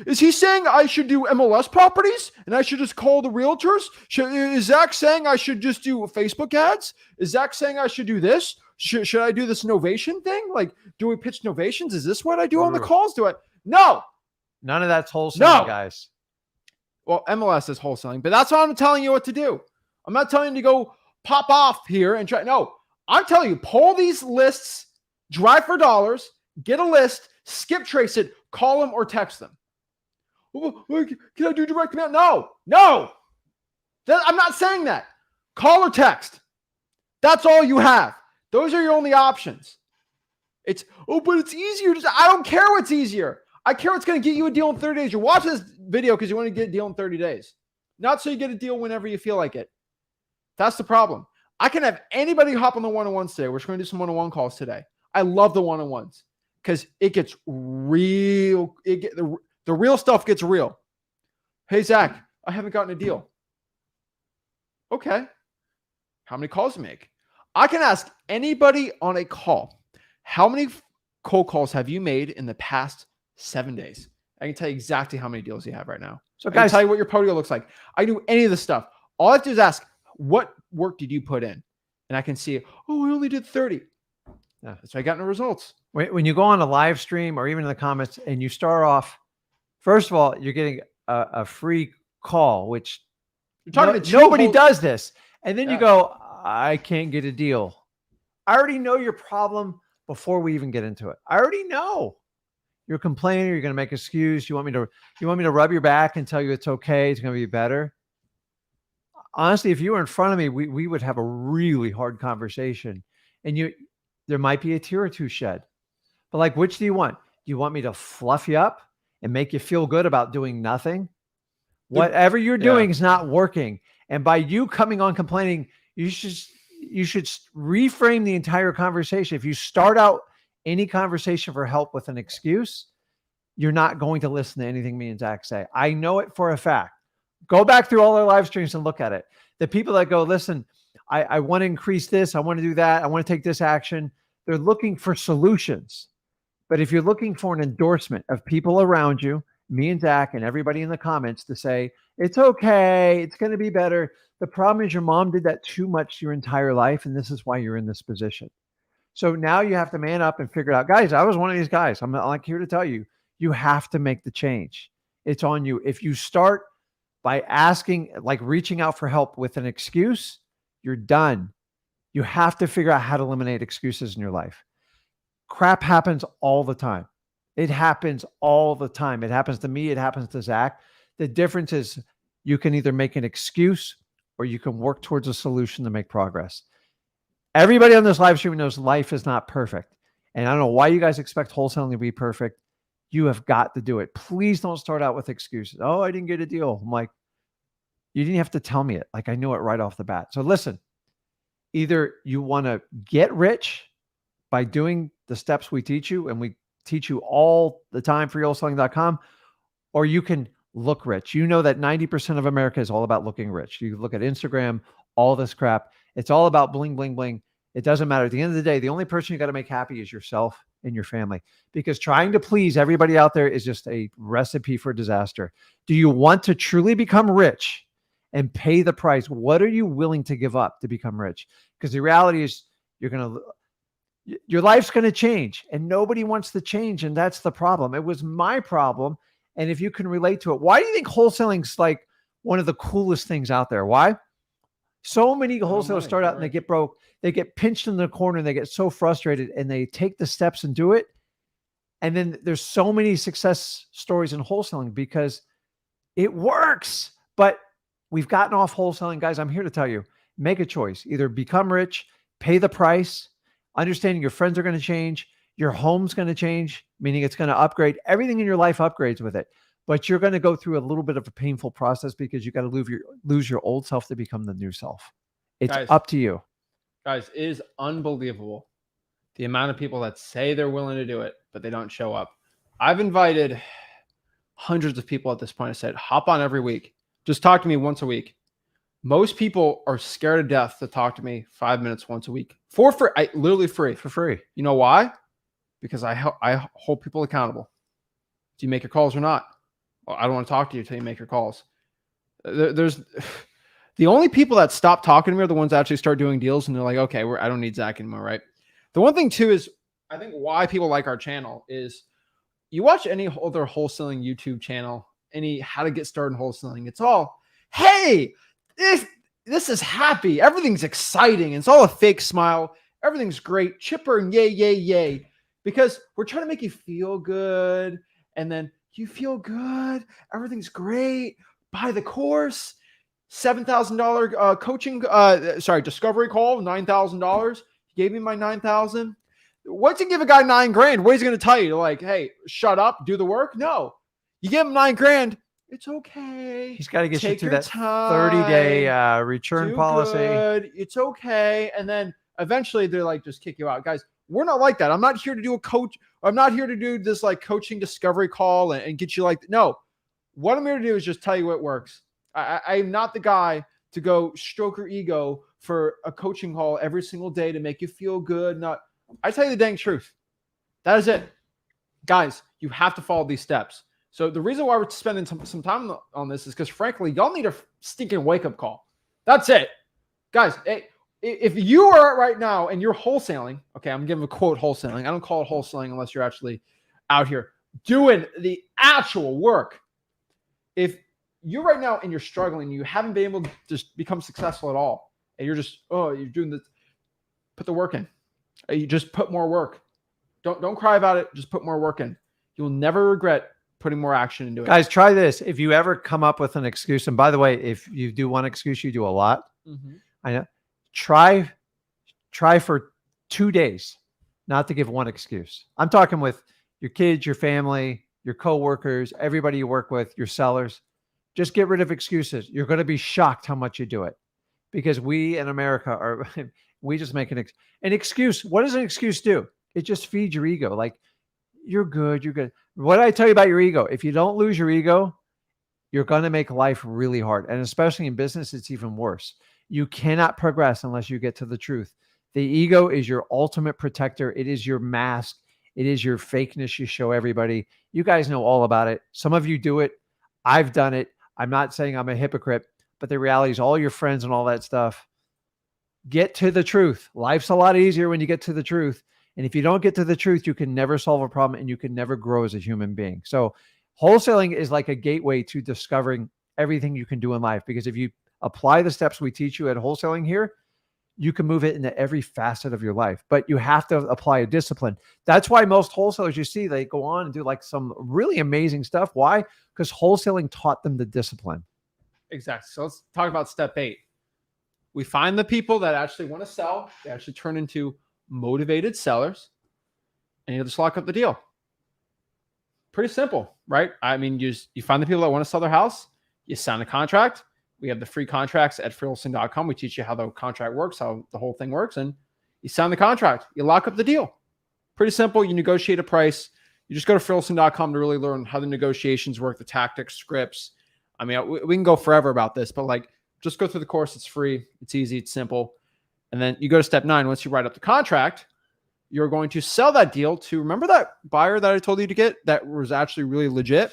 is he saying I should do MLS properties and I should just call the realtors? Is Zach saying I should just do Facebook ads? Is Zach saying I should do this? Should I do this Novation thing? Like, do we pitch Novations? Is this what I do on the calls? No. None of that's wholesaling, guys. Well, MLS is wholesaling, but that's why I'm telling you what to do. I'm not telling you to go pop off here and try. No, I'm telling you, pull these lists, drive for dollars, get a list, skip trace it, call them or text them. Can I do direct mail? No. I'm not saying that. Call or text. That's all you have. Those are your only options. But it's easier. I don't care what's easier. I care what's going to get you a deal in 30 days. You're watching this video because you want to get a deal in 30 days. Not so you get a deal whenever you feel like it. That's the problem. I can have anybody hop on the one-on-ones today. We're just going to do some one-on-one calls today. I love the one-on-ones because it gets real. The real stuff gets real. Hey, Zach, I haven't gotten a deal. Okay. How many calls do you make? I can ask anybody on a call, how many cold calls have you made in the past 7 days? I can tell you exactly how many deals you have right now. So guys, I can tell you what your portfolio looks like. I do any of this stuff. All I have to do is ask, what work did you put in? And I can see, we only did 30. Yeah, that's why I got no results. When you go on a live stream or even in the comments and you start off, first of all, you're getting a free call, which nobody does this. And then you go, I can't get a deal. I already know your problem before we even get into it. I already know. You're complaining. You're going to make an excuse. You want me to rub your back and tell you it's okay. It's going to be better. Honestly, if you were in front of me, we would have a really hard conversation, and there might be a tear or two shed. But like, which do you want? Do you want me to fluff you up and make you feel good about doing nothing? Whatever you're doing is not working. And by you coming on complaining, you should reframe the entire conversation. If you start out any conversation for help with an excuse, you're not going to listen to anything me and Zach say. I know it for a fact. Go back through all our live streams and look at it. The people that go, listen, I want to increase this. I want to do that. I want to take this action. They're looking for solutions. But if you're looking for an endorsement of people around you me and Zach and everybody in the comments to say, it's okay, it's going to be better. The problem is your mom did that too much your entire life, and this is why you're in this position. So now you have to man up and figure it out. Guys, I was one of these guys. I'm not like here to tell you, you have to make the change. It's on you. If you start by asking, like reaching out for help with an excuse, you're done. You have to figure out how to eliminate excuses in your life. Crap happens all the time. It happens all the time. It happens to me. It happens to Zach. The difference is you can either make an excuse or you can work towards a solution to make progress. Everybody on this live stream knows life is not perfect. And I don't know why you guys expect wholesaling to be perfect. You have got to do it. Please don't start out with excuses. Oh, I didn't get a deal. I'm like, you didn't have to tell me it. Like I knew it right off the bat. So listen, either you want to get rich by doing the steps we teach you, and we teach you all the time for wholesaling.com, or you can look rich. You know that 90% of America is all about looking rich. You look at Instagram, all this crap. It's all about bling, bling, bling. It doesn't matter. At the end of the day, the only person you got to make happy is yourself and your family, because trying to please everybody out there is just a recipe for disaster. Do you want to truly become rich and pay the price? What are you willing to give up to become rich? Because the reality is your life's going to change, and nobody wants to change. And that's the problem. It was my problem. And if you can relate to it, why do you think wholesaling's like one of the coolest things out there? Why? So many wholesalers start out and they get broke. They get pinched in the corner and they get so frustrated, and they take the steps and do it. And then there's so many success stories in wholesaling because it works. But we've gotten off wholesaling. Guys, I'm here to tell you, make a choice. Either become rich, pay the price, understanding your friends are going to change, your home's going to change, meaning it's going to upgrade. Everything in your life upgrades with it. But you're going to go through a little bit of a painful process because you got to lose your old self to become the new self. It's up to you. Guys, it is unbelievable the amount of people that say they're willing to do it, but they don't show up. I've invited hundreds of people at this point. I said, hop on every week. Just talk to me once a week. Most people are scared to death to talk to me 5 minutes once a week for free. Literally free. For free. You know why? Because I hold people accountable. Do you make your calls or not? Well, I don't want to talk to you until you make your calls. There's the only people that stop talking to me are the ones that actually start doing deals, and they're like, okay, I don't need Zach anymore, right? The one thing too is, I think why people like our channel is you watch any other wholesaling YouTube channel, any how to get started in wholesaling, it's all, hey, this is happy. Everything's exciting. It's all a fake smile. Everything's great. Chipper and yay, yay, yay. Because we're trying to make you feel good. And then you feel good. Everything's great. Buy the course. $7,000 coaching, discovery call, $9,000. He gave me my $9,000. Once you give a guy $9,000, what is he going to tell you? Like, hey, shut up, do the work? No. You give him $9,000. It's okay. He's got to get you Take through your that time. 30-day return policy. Good. It's okay. And then eventually they're like, just kick you out. Guys, we're not like that. I'm not here to do a coach. I'm not here to do this like coaching discovery call and get you like, no. What I'm here to do is just tell you what works. I'm not the guy to go stroke your ego for a coaching call every single day to make you feel good. I tell you the dang truth. That is it. Guys, you have to follow these steps. So the reason why we're spending some time on this is because, frankly, y'all need a stinking wake-up call. That's it. Guys, if you are right now and you're wholesaling, okay, I'm giving a quote wholesaling. I don't call it wholesaling unless you're actually out here doing the actual work. If you're right now and you're struggling, you haven't been able to just become successful at all, and you're just, you're doing this, put the work in. You just put more work. Don't cry about it. Just put more work in. You'll never regret putting more action into it. Guys, try this. If you ever come up with an excuse, and by the way, if you do one excuse, you do a lot. Mm-hmm. I know. Try for 2 days not to give one excuse. I'm talking with your kids, your family, your coworkers, everybody you work with, your sellers. Just get rid of excuses. You're going to be shocked how much you do it, because we in America we just make an excuse. What does an excuse do? It just feeds your ego. Like, you're good. You're good. What did I tell you about your ego? If you don't lose your ego, you're going to make life really hard. And especially in business, it's even worse. You cannot progress unless you get to the truth. The ego is your ultimate protector. It is your mask. It is your fakeness you show everybody. You guys know all about it. Some of you do it. I've done it. I'm not saying I'm a hypocrite, but the reality is all your friends and all that stuff. Get to the truth. Life's a lot easier when you get to the truth. And if you don't get to the truth, you can never solve a problem and you can never grow as a human being. So wholesaling is like a gateway to discovering everything you can do in life. Because if you apply the steps we teach you at wholesaling here, you can move it into every facet of your life, but you have to apply a discipline. That's why most wholesalers you see, they go on and do like some really amazing stuff. Why? Because wholesaling taught them the discipline. Exactly. So let's talk about step 8. We find the people that actually want to sell. They actually turn into motivated sellers, and you just lock up the deal. Pretty simple, right? I mean, you find the people that want to sell their house, you sign the contract. We have the free contracts at freewholesaling.com. We teach you how the contract works, how the whole thing works, and you sign the contract. You lock up the deal. Pretty simple. You negotiate a price. You just go to freewholesaling.com to really learn how the negotiations work, the tactics, scripts. I mean, we can go forever about this, but like, just go through the course. It's free. It's easy. It's simple. And then you go to step 9. Once you write up the contract, you're going to sell that deal to, remember that buyer that I told you to get that was actually really legit?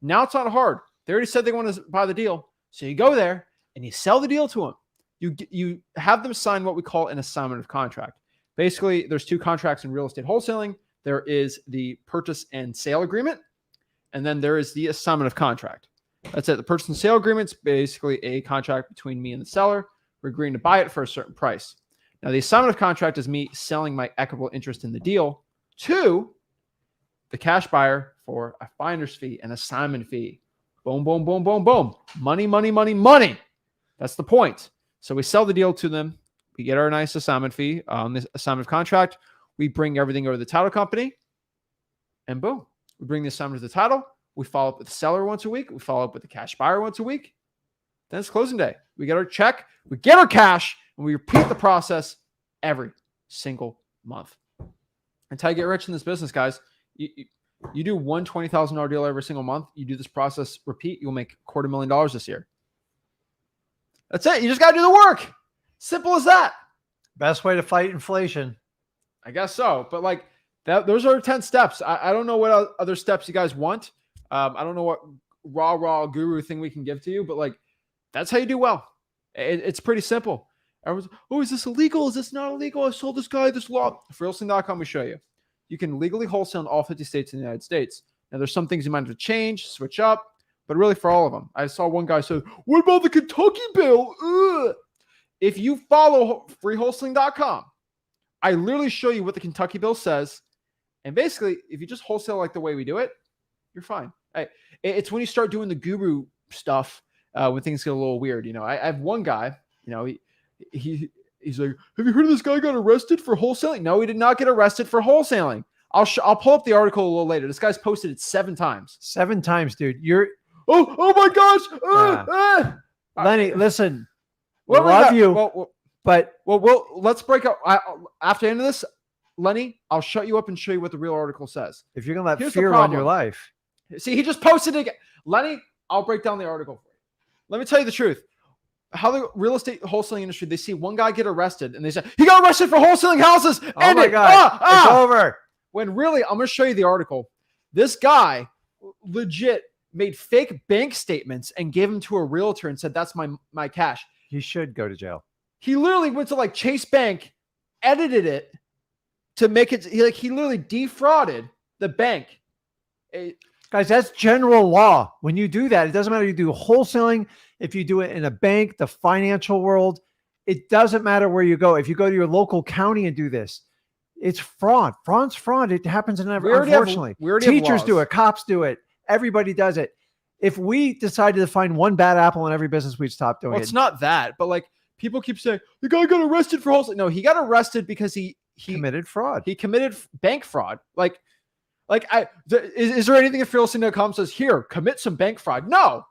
Now it's not hard. They already said they want to buy the deal. So you go there and you sell the deal to them. You have them sign what we call an assignment of contract. Basically, there's 2 contracts in real estate wholesaling. There is the purchase and sale agreement, and then there is the assignment of contract. That's it. The purchase and sale agreement is basically a contract between me and the seller. We're agreeing to buy it for a certain price. Now, the assignment of contract is me selling my equitable interest in the deal to the cash buyer for a finder's fee, an assignment fee. Boom, boom, boom, boom, boom. Money, money, money, money. That's the point. So we sell the deal to them. We get our nice assignment fee on this assignment of contract. We bring everything over to the title company. And boom, we bring the assignment to the title. We follow up with the seller once a week. We follow up with the cash buyer once a week. Then it's closing day. We get our check. We get our cash. And we repeat the process every single month. That's how you get rich in this business, guys. You do one $20,000 deal every single month. You do this process, repeat, you'll make $250,000 this year. That's it. You just got to do the work. Simple as that. Best way to fight inflation. I guess so. But like that, those are 10 steps. I don't know what other steps you guys want. I don't know what raw guru thing we can give to you, but like that's how you do well. It's pretty simple. Everyone's, oh, is this illegal? Is this not illegal? I sold this guy this law. Freewholesaling.com, we show you. You can legally wholesale in all 50 states in the United States. Now, there's some things you might have to change, switch up, but really for all of them. I saw one guy say, what about the Kentucky bill? Ugh. If you follow freewholesaling.com, I literally show you what the Kentucky bill says. And basically, if you just wholesale like the way we do it, you're fine. It's when you start doing the guru stuff when things get a little weird. You know, I have one guy, you know, he's like, have you heard of this guy got arrested for wholesaling? No, he did not get arrested for wholesaling. I'll pull up the article a little later. This guy's posted it 7 times. 7 times, dude. You're oh my gosh. Lenny, listen. Love you. But let's break up after the end of this. Lenny, I'll shut you up and show you what the real article says. If you're gonna let fear run your life. See, he just posted it again. Lenny, I'll break down the article for you. Let me tell you the truth. How the real estate wholesaling industry, they see one guy get arrested and they say, he got arrested for wholesaling houses. Oh my God. It's over. When really, I'm going to show you the article. This guy legit made fake bank statements and gave them to a realtor and said, that's my cash. He should go to jail. He literally went to like Chase Bank, edited it to make it. He literally defrauded the bank. Guys, that's general law. When you do that, it doesn't matter if you do wholesaling, if you do it in a bank, the financial world, it doesn't matter where you go. If you go to your local county and do this, it's fraud. Fraud's fraud. It happens in every, unfortunately. Teachers do it. Cops do it. Everybody does it. If we decided to find one bad apple in every business, we'd stop doing it. It's not that, but like people keep saying, the guy got arrested for wholesaling. No, he got arrested because he committed fraud. He committed bank fraud. Is there anything at freewholesaling.com says, here, commit some bank fraud? No.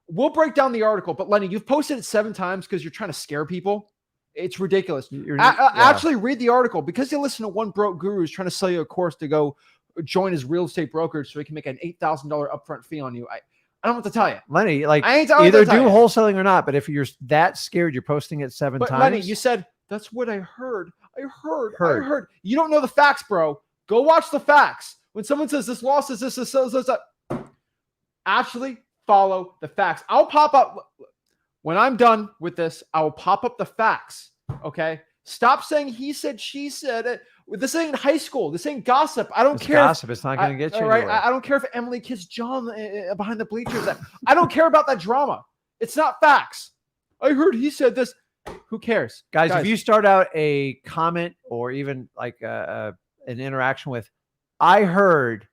We'll break down the article, but Lenny, you've posted it 7 times because you're trying to scare people. It's ridiculous. Actually read the article because you listen to one broke guru who's trying to sell you a course to go join his real estate brokerage so he can make an $8,000 upfront fee on you. I don't know what to tell you. Either do wholesaling or not, but if you're that scared, you're posting it 7 times. Lenny, you said That's what I heard. I heard. You don't know the facts, bro. Go watch the facts. When someone says this loss is this, actually follow the facts. I'll pop up when I'm done with this. I will pop up the facts. Okay. Stop saying he said, she said. This ain't high school. This ain't gossip. I don't care. Gossip. It's not going to get you anywhere. I don't care if Emily kissed John behind the bleachers. I don't care about that drama. It's not facts. I heard he said this. Who cares? Guys, if you start out a comment or even like an interaction with, I heard,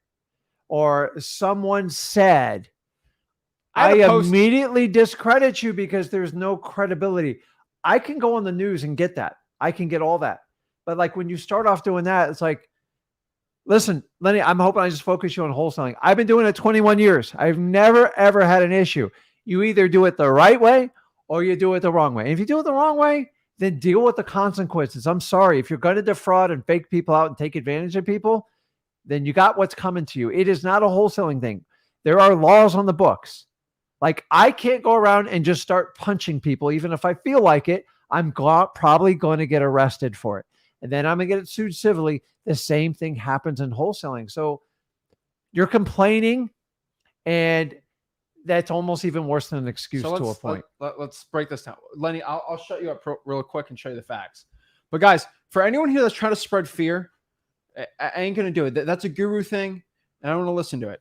or someone said, I immediately discredit you because there's no credibility. I can go on the news and get that. I can get all that. But like when you start off doing that, it's like, listen, Lenny, I'm hoping I just focus you on wholesaling. I've been doing it 21 years. I've never, ever had an issue. You either do it the right way or you do it the wrong way. And if you do it the wrong way, then deal with the consequences. I'm sorry. If you're going to defraud and fake people out and take advantage of people, then you got what's coming to you. It is not a wholesaling thing. There are laws on the books. Like I can't go around and just start punching people. Even if I feel like it, I'm probably going to get arrested for it. And then I'm going to get sued civilly. The same thing happens in wholesaling. So you're complaining, and that's almost even worse than an excuse to a point. Let's break this down. Lenny, I'll shut you up real quick and show you the facts. But guys, for anyone here that's trying to spread fear, I ain't going to do it. That's a guru thing, and I don't want to listen to it.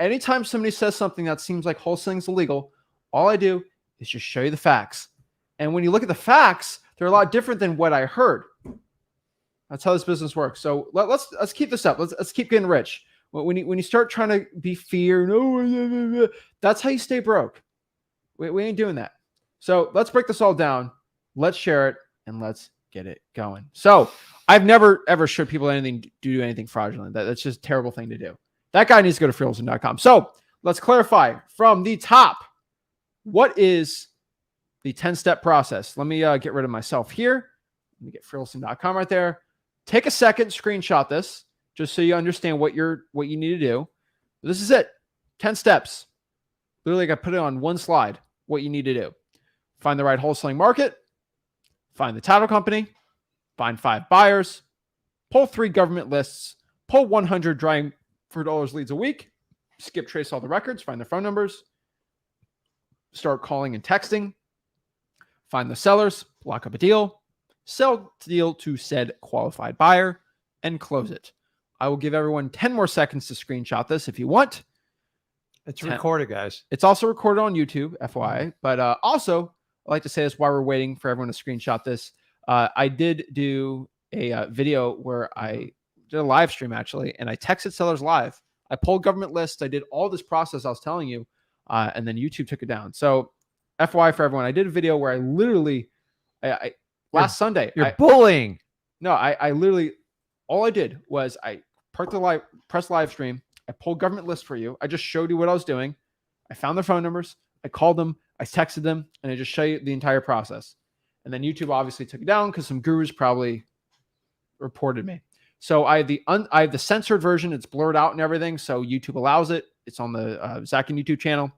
Anytime somebody says something that seems like wholesaling is illegal, all I do is just show you the facts. And when you look at the facts, they're a lot different than what I heard. That's how this business works. So let's keep this up. Let's keep getting rich. When you start trying to be fear, no, that's how you stay broke. We ain't doing that. So let's break this all down. Let's share it and let's get it going. So I've never ever showed people do anything fraudulent. That's just a terrible thing to do. That guy needs to go to freewholesaling.com. So let's clarify from the top. What is the 10-step process? Let me get rid of myself here. Let me get freewholesaling.com right there. Take a second, screenshot this, just so you understand what you need to do. This is it. 10 steps. Literally, I put it on one slide, what you need to do. Find the right wholesaling market. Find the title company. Find 5 buyers. Pull 3 government lists. Pull 100 drawing for dollars leads a week. Skip trace all the records. Find their phone numbers. Start calling and texting. Find the sellers. Lock up a deal. Sell the deal to said qualified buyer and close it. I will give everyone 10 more seconds to screenshot this if you want. It's recorded, guys. It's also recorded on YouTube, FYI. But also, I like to say this while we're waiting for everyone to screenshot this. I did do a video where I did a live stream, actually, and I texted sellers live. I pulled government lists. I did all this process I was telling you, and then YouTube took it down. So FYI for everyone, I did a video where I literally, last Sunday. You're bullying. No, I literally, all I did was I pressed live stream. I pulled government lists for you. I just showed you what I was doing. I found their phone numbers. I called them. I texted them, and I just show you the entire process. And then YouTube obviously took it down because some gurus probably reported me. So I have the censored version. It's blurred out and everything. So YouTube allows it. It's on the Zach Ginn YouTube channel.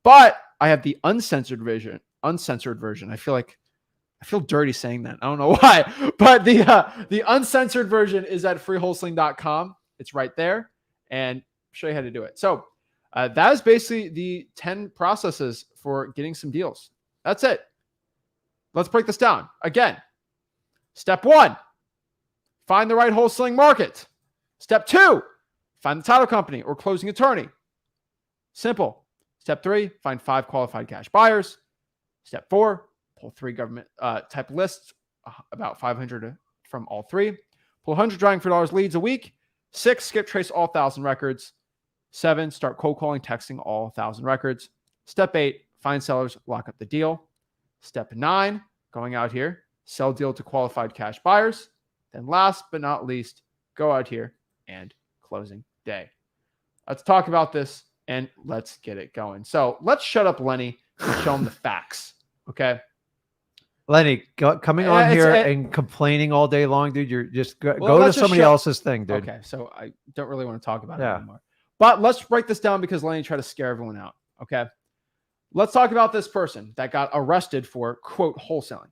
But I have the uncensored version. I feel dirty saying that. I don't know why. But the uncensored version is at freewholesaling.com. It's right there. And I'll show you how to do it. So that is basically the 10 processes for getting some deals. That's it. Let's break this down. Again, step 1, find the right wholesaling market. Step 2, find the title company or closing attorney. Simple. Step 3, find 5 qualified cash buyers. Step 4, pull 3 government type lists, about 500 from all 3. Pull 100 drawing for dollars leads a week. 6, skip trace all 1,000 records. 7, start cold calling, texting all 1,000 records. Step 8, find sellers, lock up the deal. Step 9, going out here, sell deal to qualified cash buyers. Then last but not least, go out here and closing day. Let's talk about this and let's get it going. So let's shut up Lenny and show him the facts. Okay. Lenny, coming on here and complaining all day long, dude, you're just go to somebody else's thing, dude. Okay. So I don't really want to talk about it anymore. But let's break this down because Lenny tried to scare everyone out. Okay. Let's talk about this person that got arrested for, quote, wholesaling.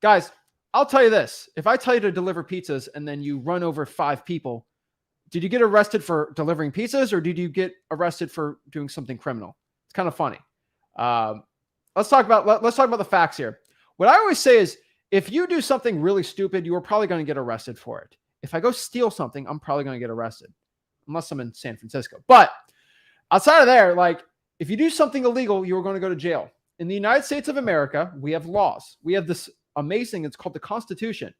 Guys, I'll tell you this. If I tell you to deliver pizzas and then you run over 5 people, did you get arrested for delivering pizzas or did you get arrested for doing something criminal? It's kind of funny. Let's talk about the facts here. What I always say is if you do something really stupid, you are probably going to get arrested for it. If I go steal something, I'm probably going to get arrested unless I'm in San Francisco. But outside of there, like if you do something illegal, you are going to go to jail. In the United States of America, we have laws. We have this amazing, it's called the Constitution.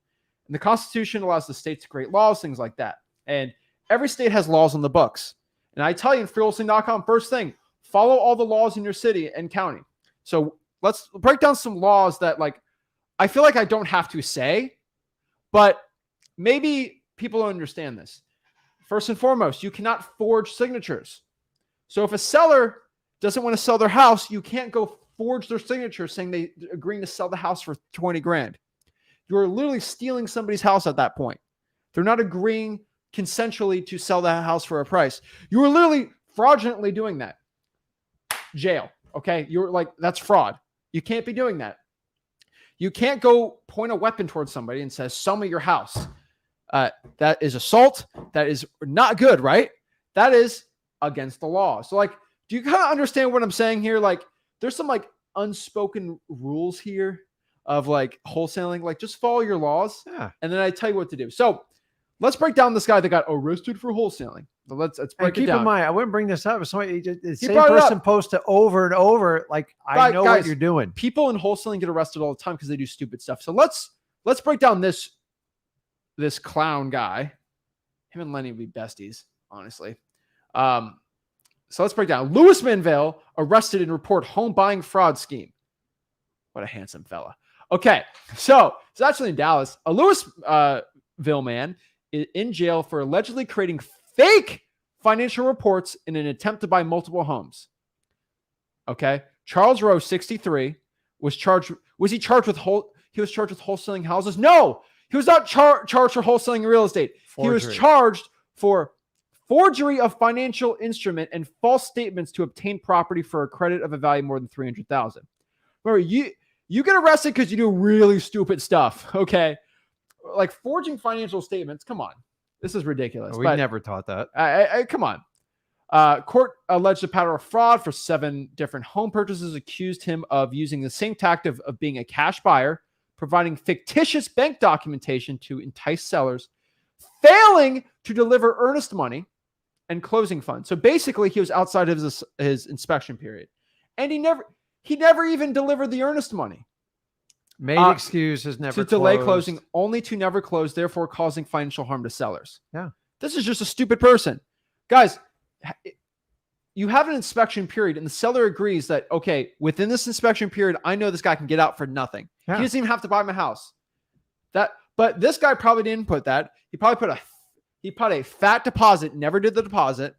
And the Constitution allows the states to create laws, things like that. And every state has laws on the books. And I tell you in freewholesaling.com, first thing, follow all the laws in your city and county. So let's break down some laws that like I feel like I don't have to say, but maybe people don't understand this. First and foremost, you cannot forge signatures. So if a seller doesn't want to sell their house, you can't go forge their signature saying they're agreeing to sell the house for 20 grand. You're literally stealing somebody's house at that point. They're not agreeing consensually to sell the house for a price. You are literally fraudulently doing that. Jail. Okay. You're like, that's fraud. You can't be doing that. You can't go point a weapon towards somebody and say, sell me your house. That is assault. That is not good, right? That is against the law. So like, do you kind of understand what I'm saying here? Like there's some like unspoken rules here of like wholesaling, like just follow your laws. Yeah. And then I tell you what to do. So let's break down this guy that got arrested for wholesaling. So let's break it down. Keep in mind, I wouldn't bring this up. Somebody, the same brought it person up. posts it over and over. Like I know guys, what you're doing. People in wholesaling get arrested all the time because they do stupid stuff. So let's break down this clown guy. Him and Lenny would be besties, honestly. So let's break down. Louis Manville arrested in report home buying fraud scheme. What a handsome fella. Okay, so it's actually in Dallas. A Louisville man is in jail for allegedly creating fake financial reports in an attempt to buy multiple homes. Okay, Charles Rowe, 63, was charged. Was he charged with He was charged with wholesaling houses? No, he was not charged for wholesaling real estate. Forgery. He was charged for forgery of financial instrument and false statements to obtain property for a credit of a value more than $300,000. Remember, you get arrested because you do really stupid stuff. Okay, like forging financial statements. Come on, this is ridiculous. We never taught that. Come on. Court alleged a pattern of fraud for 7 different home purchases, accused him of using the same tactic of being a cash buyer, providing fictitious bank documentation to entice sellers, failing to deliver earnest money, and closing funds. So basically, he was outside of his inspection period, and he never even delivered the earnest money. Made excuses, never to delay closing, only to never close, therefore causing financial harm to sellers. Yeah, this is just a stupid person, guys. You have an inspection period, and the seller agrees that okay, within this inspection period, I know this guy can get out for nothing. Yeah. He doesn't even have to buy my house. But this guy probably didn't put that. He probably put a fat deposit, never did the deposit,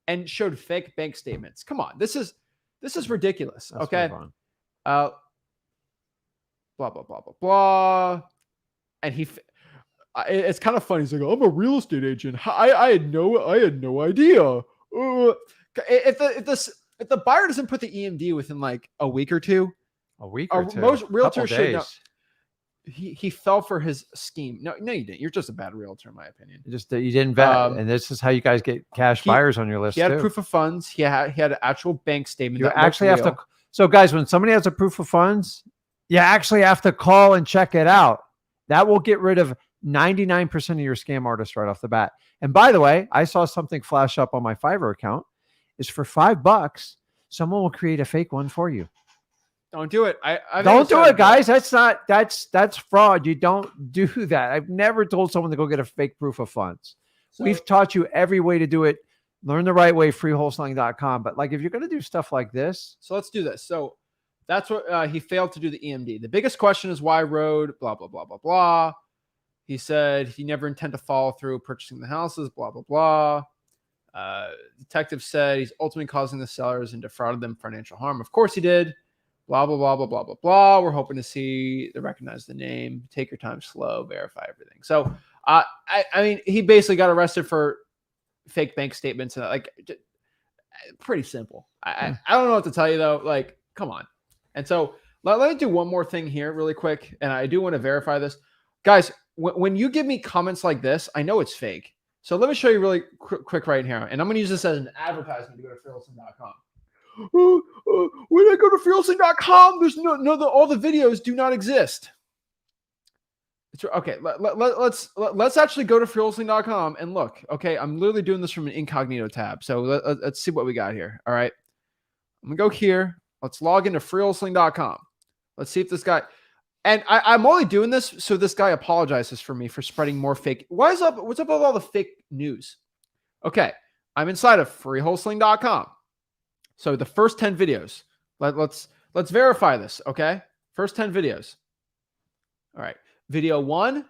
and showed fake bank statements. Come on, this is ridiculous. Let's okay, blah blah blah blah blah, and it's kind of funny. He's like, I'm a real estate agent. I had no idea. If the buyer doesn't put the EMD within like a week or two, most realtors should know. He fell for his scheme. No, you didn't. You're just a bad realtor, in my opinion. Just that you didn't vet, and this is how you guys get cash buyers on your list. He had proof of funds. He had an actual bank statement. You actually have to. So, guys, when somebody has a proof of funds, you actually have to call and check it out. That will get rid of 99% of your scam artists right off the bat. And by the way, I saw something flash up on my Fiverr account. Is for $5, someone will create a fake one for you. Don't do it. Don't do it, guys. That's fraud. You don't do that. I've never told someone to go get a fake proof of funds. So, we've taught you every way to do it. Learn the right way, freewholesaling.com. But like, if you're going to do stuff like this. So let's do this. So that's what he failed to do the EMD. The biggest question is why road, blah, blah, blah, blah, blah. He said he never intended to follow through purchasing the houses, blah, blah, blah. Detective said he's ultimately causing the sellers and defrauded them financial harm. Of course he did. Blah, blah, blah, blah, blah, blah, blah. We're hoping to recognize the name. Take your time slow, verify everything. So, I mean, he basically got arrested for fake bank statements. And like, pretty simple. I don't know what to tell you, though. Like, come on. And so, let me do one more thing here really quick. And I do want to verify this. Guys, when you give me comments like this, I know it's fake. So let me show you really quick right here. And I'm going to use this as an advertisement to go to fearlessing.com. When I go to fearlessing.com, there's all the videos do not exist. Okay, let's actually go to fearlessing.com and look. Okay, I'm literally doing this from an incognito tab. So let's see what we got here. All right, I'm gonna go here. Let's log into fearlessing.com. Let's see if this guy. And I'm only doing this so this guy apologizes for me for spreading more fake. What's up with all the fake news? Okay, I'm inside of freewholesaling.com. So the first 10 videos. Let's verify this. Okay, first 10 videos. All right. Video 1.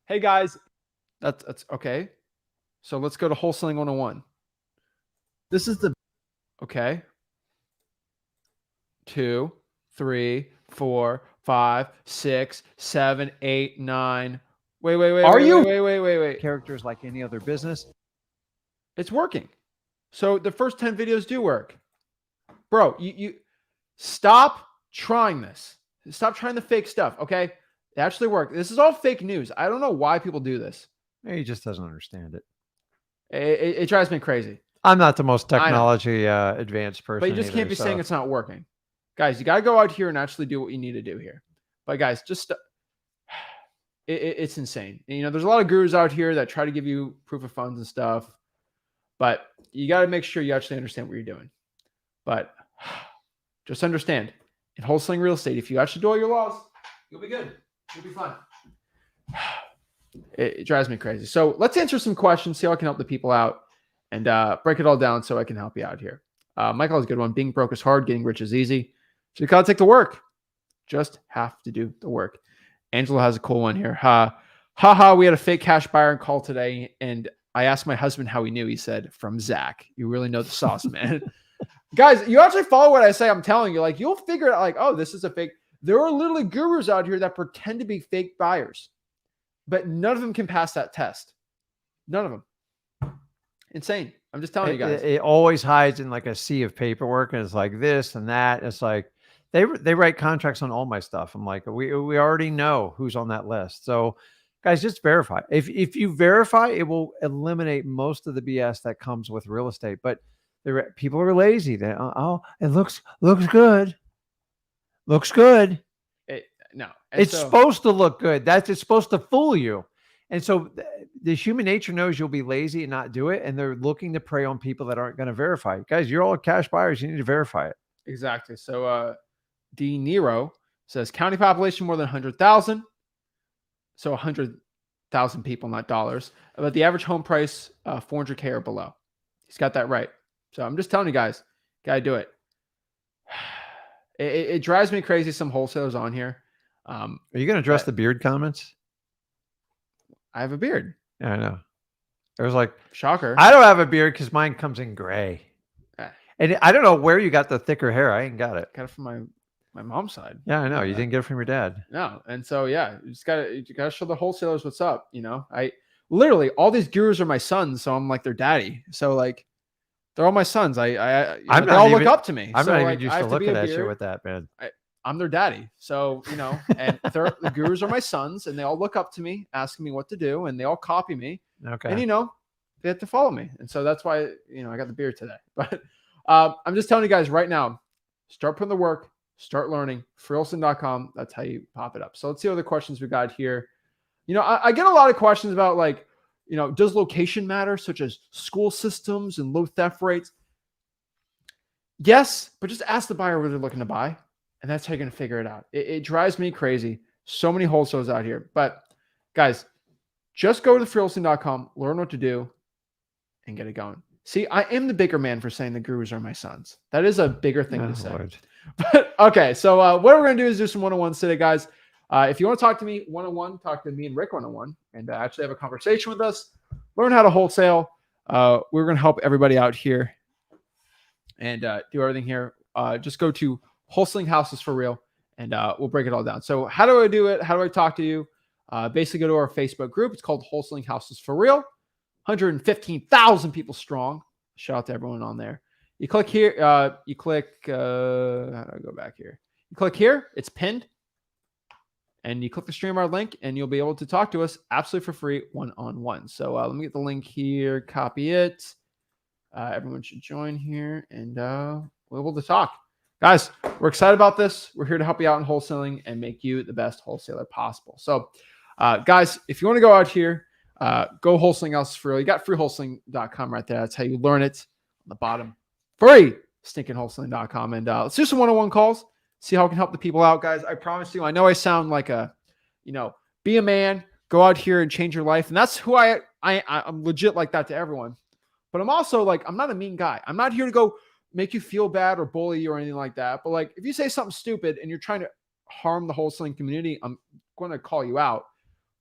Hey guys, that's okay. So let's go to Wholesaling 101. This is the okay. 2, 3, 4, 5, 6, 7, 8, 9. Wait. Characters like any other business. It's working. So the first 10 videos do work. Bro, you stop trying this. Stop trying the fake stuff, okay? It actually worked. This is all fake news. I don't know why people do this. He just doesn't understand it. It drives me crazy. I'm not the most technology advanced person. But you just can't be saying it's not working. Guys, you got to go out here and actually do what you need to do here. But guys, just it's insane. You know, there's a lot of gurus out here that try to give you proof of funds and stuff. But you got to make sure you actually understand what you're doing. But just understand, in wholesaling real estate, if you actually do all your laws, you'll be good. You'll be fine. It drives me crazy. So let's answer some questions, see how I can help the people out, and break it all down so I can help you out here. Michael has a good one. Being broke is hard. Getting rich is easy. So you got to take the work. Just have to do the work. Angela has a cool one here. We had a fake cash buyer call today, and I asked my husband how he knew. He said, from Zach. You really know the sauce, man. Guys, you actually follow what I say. I'm telling you, like, you'll figure it out, like, oh, this is a fake. There are literally gurus out here that pretend to be fake buyers, but none of them can pass that test. None of them. Insane. I'm just telling you guys. It always hides in like a sea of paperwork, and it's like this and that. It's like they write contracts on all my stuff. I'm like, we already know who's on that list. So, guys, just verify. If you verify, it will eliminate most of the BS that comes with real estate. But people are lazy. They it looks good. Looks good. No, it's supposed to look good. It's supposed to fool you. And so the human nature knows you'll be lazy and not do it. And they're looking to prey on people that aren't going to verify it. Guys, you're all cash buyers. You need to verify it. Exactly. So D. Nero says county population more than 100,000. So 100,000 people, not dollars. But the average home price, 400K or below. He's got that right. So I'm just telling you guys, got to do it. It drives me crazy. Some wholesalers on here. Are you going to address the beard comments? I have a beard. Yeah, I know. It was like, shocker. I don't have a beard because mine comes in gray. And I don't know where you got the thicker hair. I ain't got it. Got it from my mom's side. Yeah, I know. You didn't get it from your dad. No. And so, yeah, you gotta show the wholesalers what's up. You know, I literally, all these gurus are my sons. So I'm like their daddy. So like, they're all my sons. They all look up to me. I'm so not like, even used to looking at you with that, man. I'm their daddy. So, you know, and the gurus are my sons, and they all look up to me, asking me what to do, and they all copy me. Okay. And, you know, they have to follow me. And so that's why, you know, I got the beard today. But I'm just telling you guys right now, start putting the work, start learning. Freelson.com. That's how you pop it up. So let's see what other questions we got here. You know, I get a lot of questions about, like, you know, does location matter, such as school systems and low theft rates? Yes, but just ask the buyer what they're looking to buy, and that's how you're going to figure it out. It drives me crazy. So many wholesalers out here. But, guys, just go to freelson.com, learn what to do, and get it going. See, I am the bigger man for saying the gurus are my sons. That is a bigger thing to say. Lord. But, okay, so what we're going to do is do some one-on-ones today, guys. If you want to talk to me one-on-one, talk to me and Rick one-on-one, and actually have a conversation with us, learn how to wholesale. We're going to help everybody out here and do everything here. Just go to Wholesaling Houses for Real, and we'll break it all down. So how do I do it? How do I talk to you? Basically, go to our Facebook group. It's called Wholesaling Houses for Real. 115,000 people strong. Shout out to everyone on there. You click here. How do I go back here? You click here. It's pinned. and you click the StreamYard link, and you'll be able to talk to us absolutely for free one-on-one. So let me get the link here, copy it. Everyone should join here, and we're able to talk. Guys, we're excited about this. We're here to help you out in wholesaling and make you the best wholesaler possible. So, guys, if you want to go out here, go wholesaling else for real. You got freewholesaling.com right there. That's how you learn it on the bottom. Free stinkingwholesaling.com. And let's do some one-on-one calls. See how I can help the people out, guys. I promise you, I know I sound like be a man, go out here and change your life. And that's who I'm legit like that to everyone. But I'm also I'm not a mean guy. I'm not here to go make you feel bad or bully you or anything like that. But if you say something stupid and you're trying to harm the wholesaling community, I'm going to call you out.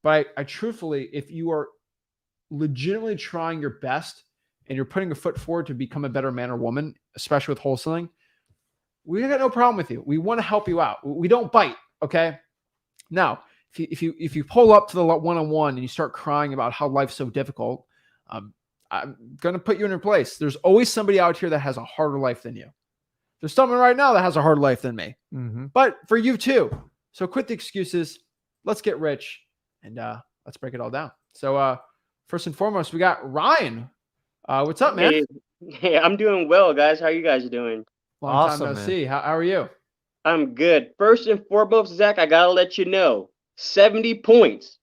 But I truthfully, if you are legitimately trying your best and you're putting a foot forward to become a better man or woman, especially with wholesaling, we got no problem with you. We want to help you out. We don't bite. Okay. Now, if you pull up to the one-on-one and you start crying about how life's so difficult, I'm going to put you in your place. There's always somebody out here that has a harder life than you. There's someone right now that has a harder life than me, but for you too. So quit the excuses. Let's get rich and let's break it all down. So first and foremost, we got Ryan. What's up, man? Hey, I'm doing well, guys. How are you guys doing? Long time no see. How are you? I'm good. First and foremost, Zach, I got to let you know, 70 points.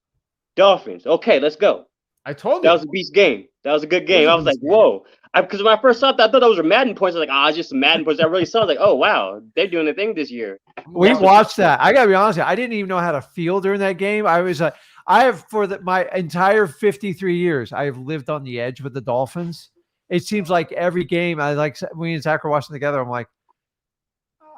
Dolphins. Okay, let's go. I told you. That was a beast game. That was a good game. I was like, whoa. Because when I first saw that, I thought those were Madden points. I was like, it's just Madden points. I really saw oh, wow, they're doing the thing this year. We watched that. I got to be honest, I didn't even know how to feel during that game. I was my entire 53 years, I have lived on the edge with the Dolphins. It seems like every game, me and Zach are watching together, I'm like,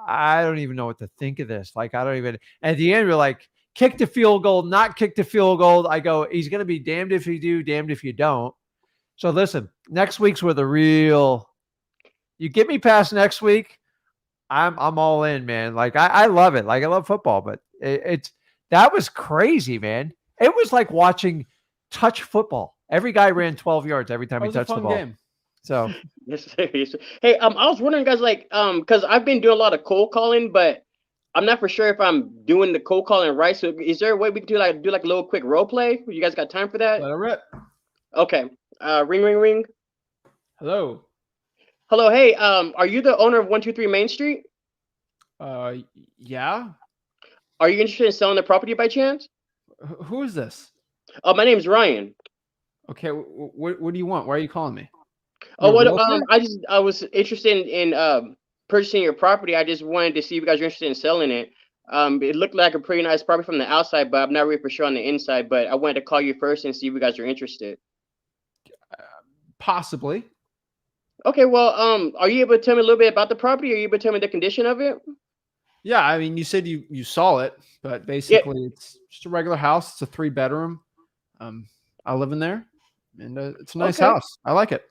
I don't even know what to think of this. I don't even, at the end, we're like, kick the field goal, not kick the field goal. I go, he's going to be damned if you do, damned if you don't. So listen, next week's where the real, you get me past next week, I'm all in, man. I love it. I love football, but that was crazy, man. It was like watching touch football. Every guy ran 12 yards every time he touched the ball. Game. So yes. Hey, I was wondering, guys, because I've been doing a lot of cold calling, but I'm not for sure if I'm doing the cold calling right. So is there a way we can do a little quick role play? You guys got time for that? Let it rip. Okay. Ring, ring, ring. Hello. Hello. Hey, are you the owner of 123 Main Street? Yeah. Are you interested in selling the property by chance? Who is this? My name's Ryan. Okay. What do you want? Why are you calling me? Oh, what? I was interested in purchasing your property. I just wanted to see if you guys are interested in selling it. It looked like a pretty nice property from the outside, but I'm not really for sure on the inside. But I wanted to call you first and see if you guys are interested. Possibly. Okay. Well, are you able to tell me a little bit about the property? Are you able to tell me the condition of it? Yeah, I mean, you said you saw it, but basically it's just a regular house. It's a 3-bedroom. I live in there, and it's a nice house. I like it.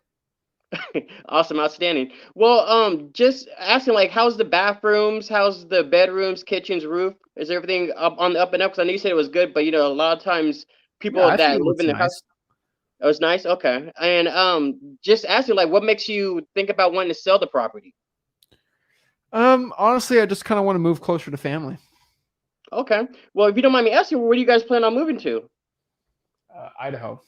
Awesome, outstanding. Well, just asking, how's the bathrooms, how's the bedrooms, kitchens, roof? Is everything up on the up and up? Because I know you said it was good, but a lot of times people that live in the house. It was nice. Okay, and just asking, what makes you think about wanting to sell the property? Honestly, I just kind of want to move closer to family. Okay. Well, if you don't mind me asking, where do you guys plan on moving to? Idaho.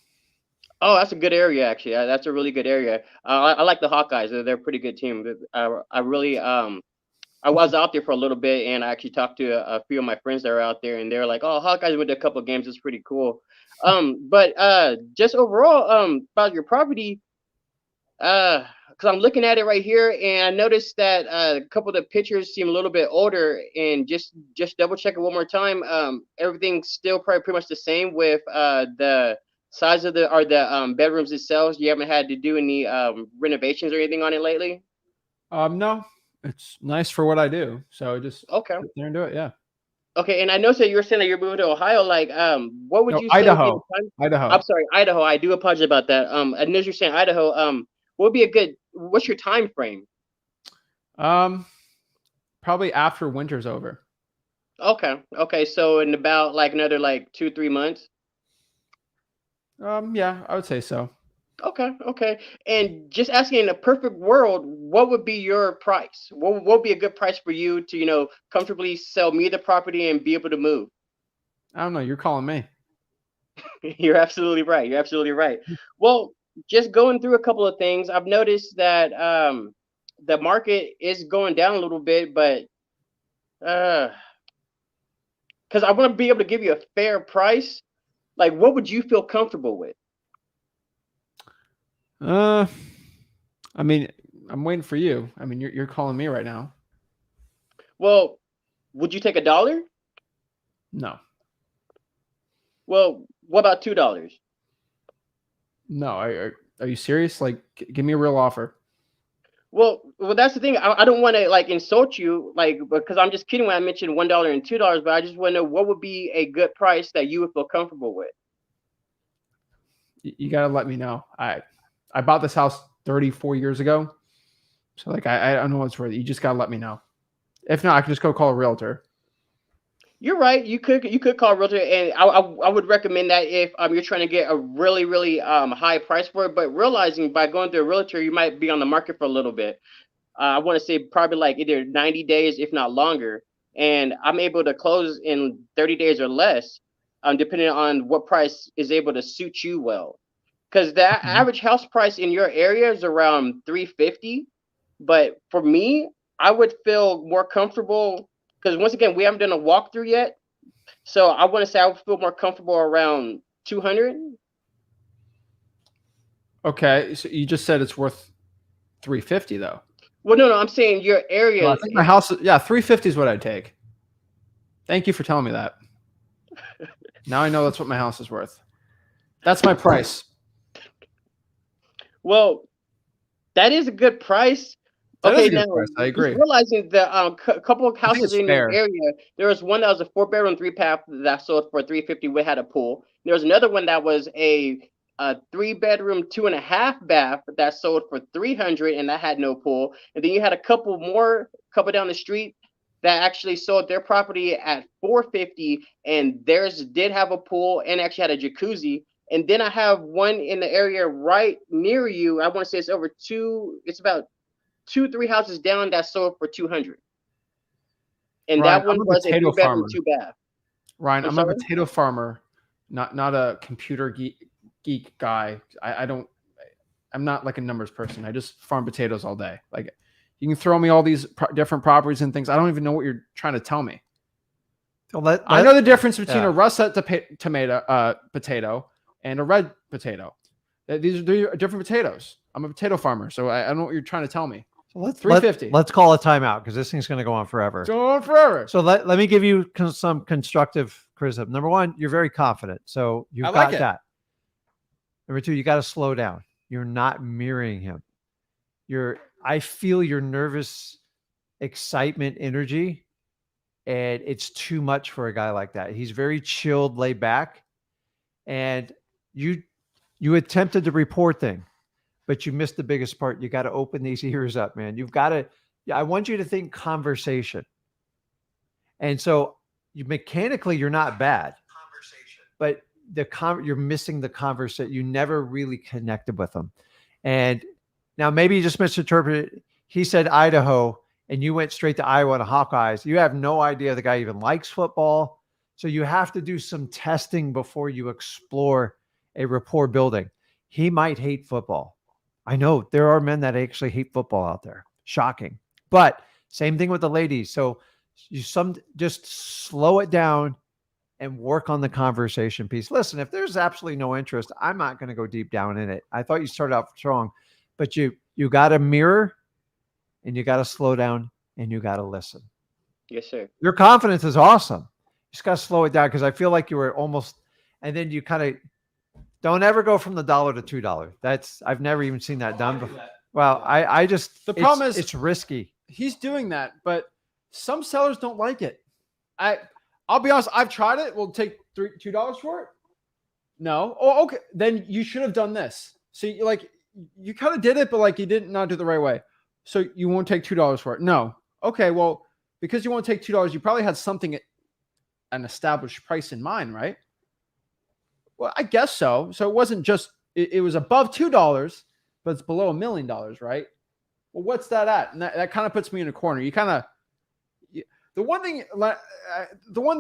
Oh, that's a good area, actually. That's a really good area. I like the Hawkeyes. They're a pretty good team. I really I was out there for a little bit, and I actually talked to a few of my friends that are out there, and they're like, "Oh, Hawkeyes went to a couple of games. It's pretty cool." But just overall, about your property, because I'm looking at it right here, and I noticed that a couple of the pictures seem a little bit older. And just double check it one more time. Everything's still probably pretty much the same with the size of the bedrooms itself. You haven't had to do any renovations or anything on it lately? No, it's nice for what I do. So just okay, sit there and do it. Yeah. Okay, and I know that you were saying that you're moving to Ohio. What would you say? Idaho. Idaho. I'm sorry, Idaho. I do apologize about that. I know you're saying Idaho. What would be what's your time frame? Probably after winter's over. Okay. So in about another 2-3 months. Yeah, I would say so. Okay. And just asking, in a perfect world, what would be your price? What would be a good price for you to, comfortably sell me the property and be able to move? I don't know. You're calling me. You're absolutely right. You're absolutely right. Well, just going through a couple of things, I've noticed that the market is going down a little bit, but because I want to be able to give you a fair price, like what would you feel comfortable with? I mean, I'm waiting for you. I mean, you're calling me right now. Well, would you take $1? No, Well, what about $2? no. Are you serious? Like, give me a real offer. Well, that's the thing. I don't want to like insult you, like because I'm just kidding when I mentioned $1 and $2, but I just want to know what would be a good price that you would feel comfortable with. You got to let me know. I bought this house 34 years ago, so like I don't know what's worth. You just got to let me know. If not, I can just go call a realtor. You're right. You could call a realtor, and I would recommend that if you're trying to get a really high price for it, but realizing by going through a realtor, you might be on the market for a little bit. I want to say probably like either 90 days, if not longer, and I'm able to close in 30 days or less, depending on what price is able to suit you well. Because the Mhm. average house price in your area is around 350, but for me, I would feel more comfortable because once again, we haven't done a walkthrough yet. So I want to say I would feel more comfortable around 200. Okay, so you just said it's worth 350 though. Well, no, I'm saying your Well, I area. think my house, yeah, 350 is what I'd take. Thank you for telling me that. Now I know that's what my house is worth. That's my price. Well, that is a good price. That is Okay, a good now price. I just agree. realizing the couple of I think houses it's in your fair. area, there was one that was a 4 bedroom, 3 bath that sold for 350. We had a pool. There was another one that was a 3 bedroom, 2.5 bath that sold for 300, and that had no pool. And then you had a couple down the street that actually sold their property at 450, and theirs did have a pool and actually had a jacuzzi. And then I have one in the area right near you. I want to say it's over two. It's about 2, 3 houses down that sold for 200, and Ryan, that I'm one a was a potato 3 bedroom, farmer. 2 bath. Ryan, I'm I'm a sorry. potato farmer, not a computer geek guy. I don't. I'm not like a numbers person. I just farm potatoes all day. Like, you can throw me all these different properties and things. I don't even know what you're trying to tell me. So I know the difference between yeah. a russet potato and a red potato. These are different potatoes. I'm a potato farmer, so I don't know what you're trying to tell me. So let's 350. let's call a timeout because this thing's going to go on forever. Go on forever. So let me give you some constructive criticism. Number one, you're very confident, so you've I like got it. that. Number two, you got to slow down. You're not mirroring him. I feel your nervous excitement energy, and it's too much for a guy like that. He's very chilled, laid back, and you attempted the report thing, but you missed the biggest part. You got to open these ears up, man. You've got to. I want you to think conversation, and so mechanically you're not bad, but you're missing the conversation. You never really connected with them, and now maybe you just misinterpreted. He said Idaho, and you went straight to Iowa and Hawkeyes. You have no idea the guy even likes football. So you have to do some testing before you explore a rapport building. He might hate football. I know there are men that actually hate football out there. Shocking. But same thing with the ladies. So just slow it down and work on the conversation piece. Listen, if there's absolutely no interest, I'm not going to go deep down in it. I thought you started out strong, but you got to mirror, and you got to slow down, and you got to listen. Yes, sir. Your confidence is awesome. You just got to slow it down because I feel like you were almost, and then you kind of don't ever go from the $1 to $2. I've never even seen that done before. Well, I just, The problem is it's risky. He's doing that, but some sellers don't like it. I'll be honest. I've tried it. We'll take $2 for it. No. Oh, okay. Then you should have done this. See, you kind of did it, but like you did not do it the right way. So you won't take $2 for it. No. Okay. Well, because you won't take $2, you probably had something, an established price in mind, right? Well, I guess so. So it wasn't just, it was above $2, but it's below $1 million, right? Well, what's that at? And that kind of puts me in a corner. You kind of, The one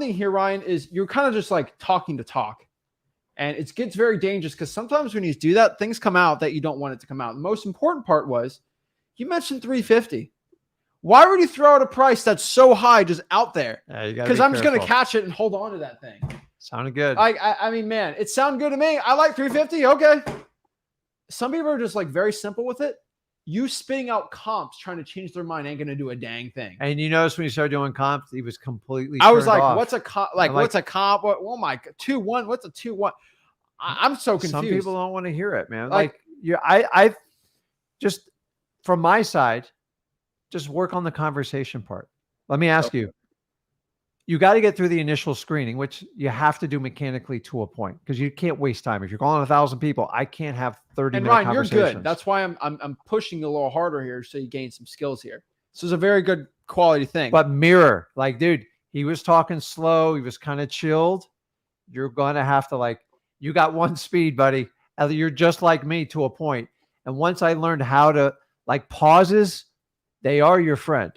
thing here, Ryan, is you're kind of just like talking to talk. And it gets very dangerous because sometimes when you do that, things come out that you don't want it to come out. The most important part was you mentioned 350. Why would you throw out a price that's so high just out there? Because I'm just going to catch it and hold on to that thing. Sounded good. I mean, man, it sounded good to me. I like 350. Okay. Some people are just like very simple with it. You spitting out comps trying to change their mind ain't going to do a dang thing. And you notice when you started doing comps, he was completely I was like, off. what's a comp? Like, what's a comp? What, oh my God, 2-1. What's a 2-1? I'm so confused. Some people don't want to hear it, man. Like I just from my side, just work on the conversation part. Let me ask you. You got to get through the initial screening, which you have to do mechanically to a point because you can't waste time. If you're calling 1,000 people, I can't have 30-minute conversations. You're good. That's why I'm pushing a little harder here so you gain some skills here. This is a very good quality thing. But mirror, like, dude, he was talking slow. He was kind of chilled. You're going to have to like, you got one speed, buddy. You're just like me to a point. And once I learned how to like pauses, they are your friend.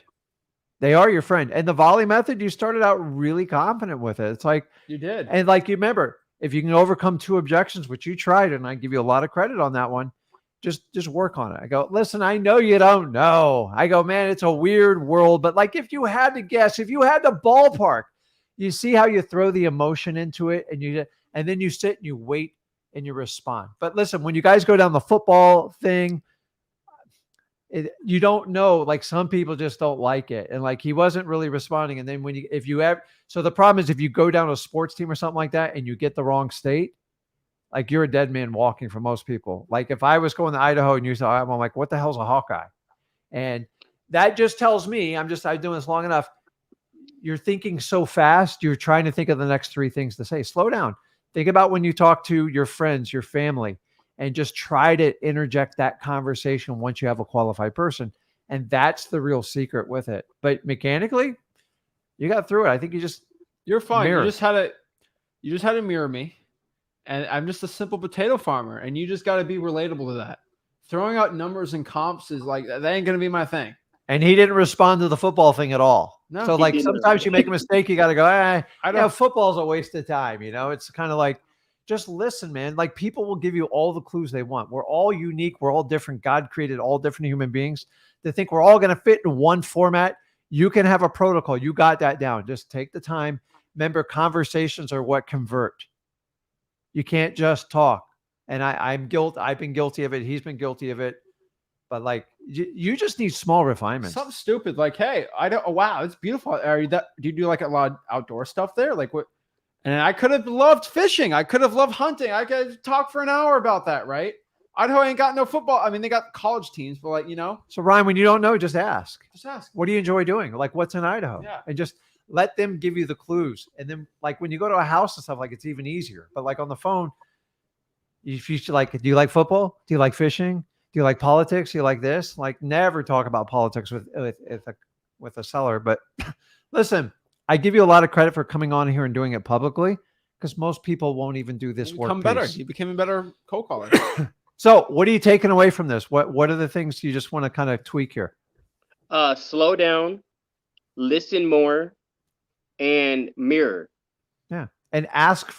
They are your friend. And the volley method, you started out really confident with it. It's like you did. And like you remember, if you can overcome 2 objections, which you tried, and I give you a lot of credit on that one, just work on it. I go, listen, I know you don't know. I go, man, it's a weird world. But like if you had to guess, if you had to ballpark, you see how you throw the emotion into it and then you sit and you wait and you respond. But listen, when you guys go down the football thing, you don't know, like some people just don't like it. And like, he wasn't really responding. And then so the problem is if you go down to a sports team or something like that and you get the wrong state, like you're a dead man walking for most people. Like if I was going to Idaho and you said, I'm like, what the hell's a Hawkeye? And that just tells me I've doing this long enough. You're thinking so fast. You're trying to think of the next 3 things to say. Slow down. Think about when you talk to your friends, your family, and just try to interject that conversation once you have a qualified person. And that's the real secret with it. But mechanically, you got through it. I think you're fine. Mirror. You just had to mirror me. And I'm just a simple potato farmer. And you just got to be relatable to that. Throwing out numbers and comps is like, that ain't going to be my thing. And he didn't respond to the football thing at all. No, so like sometimes you make a mistake. You got to go, I don't know. Football's a waste of time. You know, it's kind of like, just listen, man. Like people will give you all the clues they want. We're all unique. We're all different. God created all different human beings. They think we're all going to fit in one format. You can have a protocol. You got that down. Just take the time. Remember, conversations are what convert. You can't just talk. And I've been guilty of it. He's been guilty of it. But like, you just need small refinements. Something stupid. Like, hey, wow, it's beautiful. Do you do like a lot of outdoor stuff there? Like what? And I could have loved fishing. I could have loved hunting. I could talk for an hour about that, right? Idaho ain't got no football. I mean, they got college teams, but like, So Ryan, when you don't know, just ask. Just ask. What do you enjoy doing? Like what's in Idaho? Yeah. And just let them give you the clues. And then like when you go to a house and stuff, like it's even easier. But like on the phone, if you should like, do you like football? Do you like fishing? Do you like politics? Do you like this? Like never talk about politics with a seller. But listen, I give you a lot of credit for coming on here and doing it publicly because most people won't even do this work. You became a better cold caller. So what are you taking away from this? What are the things you just want to kind of tweak here? Slow down, listen more, and mirror. Yeah. And ask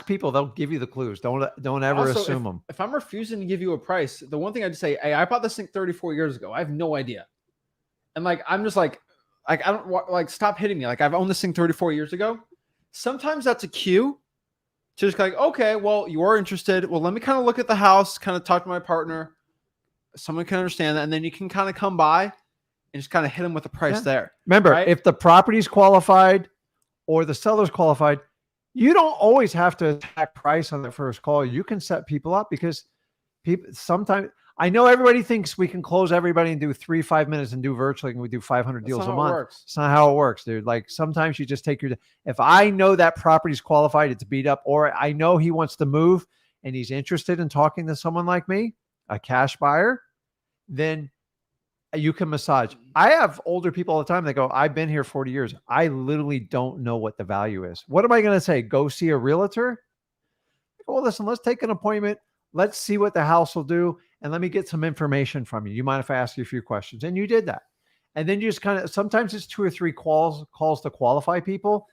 people. They'll give you the clues. Don't ever Also, assume them. If I'm refusing to give you a price, the one thing I'd say, hey, I bought this thing 34 years ago. I have no idea. And like, I'm just like I don't like stop hitting me. Like I've owned this thing 34 years ago. Sometimes that's a cue to just like, okay, well, you are interested. Well, let me kind of look at the house, kind of talk to my partner. Someone can understand that. And then you can kind of come by and just kind of hit them with the price there. Remember, right? If the property's qualified or the seller's qualified, you don't always have to attack price on the first call. You can set people up because people sometimes, I know everybody thinks we can close everybody and do 3-5 minutes and do virtually and we do 500 deals a month. It's not how it works, dude. Like sometimes you just take if I know that property's qualified, it's beat up, or I know he wants to move and he's interested in talking to someone like me, a cash buyer, then you can massage. I have older people all the time that go, I've been here 40 years. I literally don't know what the value is. What am I going to say? Go see a realtor? Well, listen, let's take an appointment. Let's see what the house will do. And let me get some information from you. You mind if I ask you a few questions? And you did that. And then you just kind of, sometimes it's 2 or 3 calls to qualify people,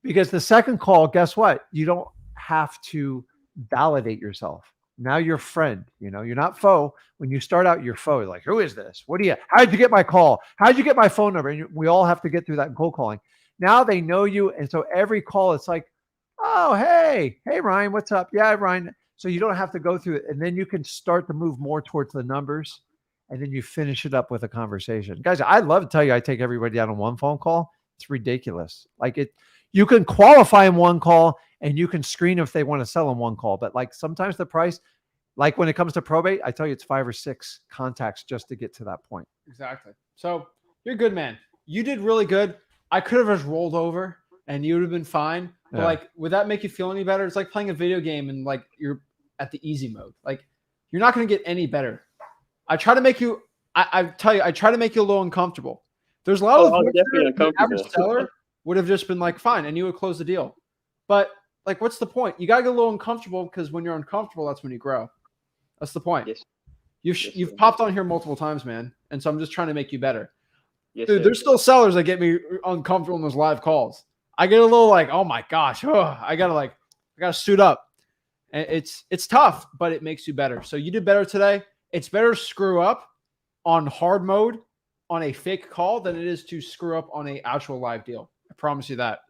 because the second call, guess what? You don't have to validate yourself. Now you're friend, you're not foe. When you start out, you're foe. Like, who is this? How'd you get my call? How'd you get my phone number? And we all have to get through that cold calling. Now they know you. And so every call, it's like, oh, hey, Ryan, what's up? Yeah, Ryan. So you don't have to go through it. And then you can start to move more towards the numbers. And then you finish it up with a conversation. Guys, I'd love to tell you I take everybody down on one phone call. It's ridiculous. You can qualify in one call and you can screen if they want to sell in one call. But like sometimes the price, like when it comes to probate, I tell you it's 5 or 6 contacts just to get to that point. Exactly. So you're good, man. You did really good. I could have just rolled over and you would have been fine. But like, would that make you feel any better? It's like playing a video game and like you're at the easy mode. Like you're not going to get any better. I try to make you, I tell you, I try to make you a little uncomfortable. There's a lot of definitely the average uncomfortable. seller would have just been like, fine, and you would close the deal. But like, what's the point? You gotta get a little uncomfortable, because when you're uncomfortable, that's when you grow. That's the point. Yes. You've popped on here multiple times, man, and so I'm just trying to make you better. Yes, Dude, sir. there's still sellers that get me uncomfortable in those live calls. I get a little like, oh my gosh, I gotta suit up. And it's tough, but it makes you better. So you did better today. It's better to screw up on hard mode on a fake call than it is to screw up on a actual live deal. I promise you that.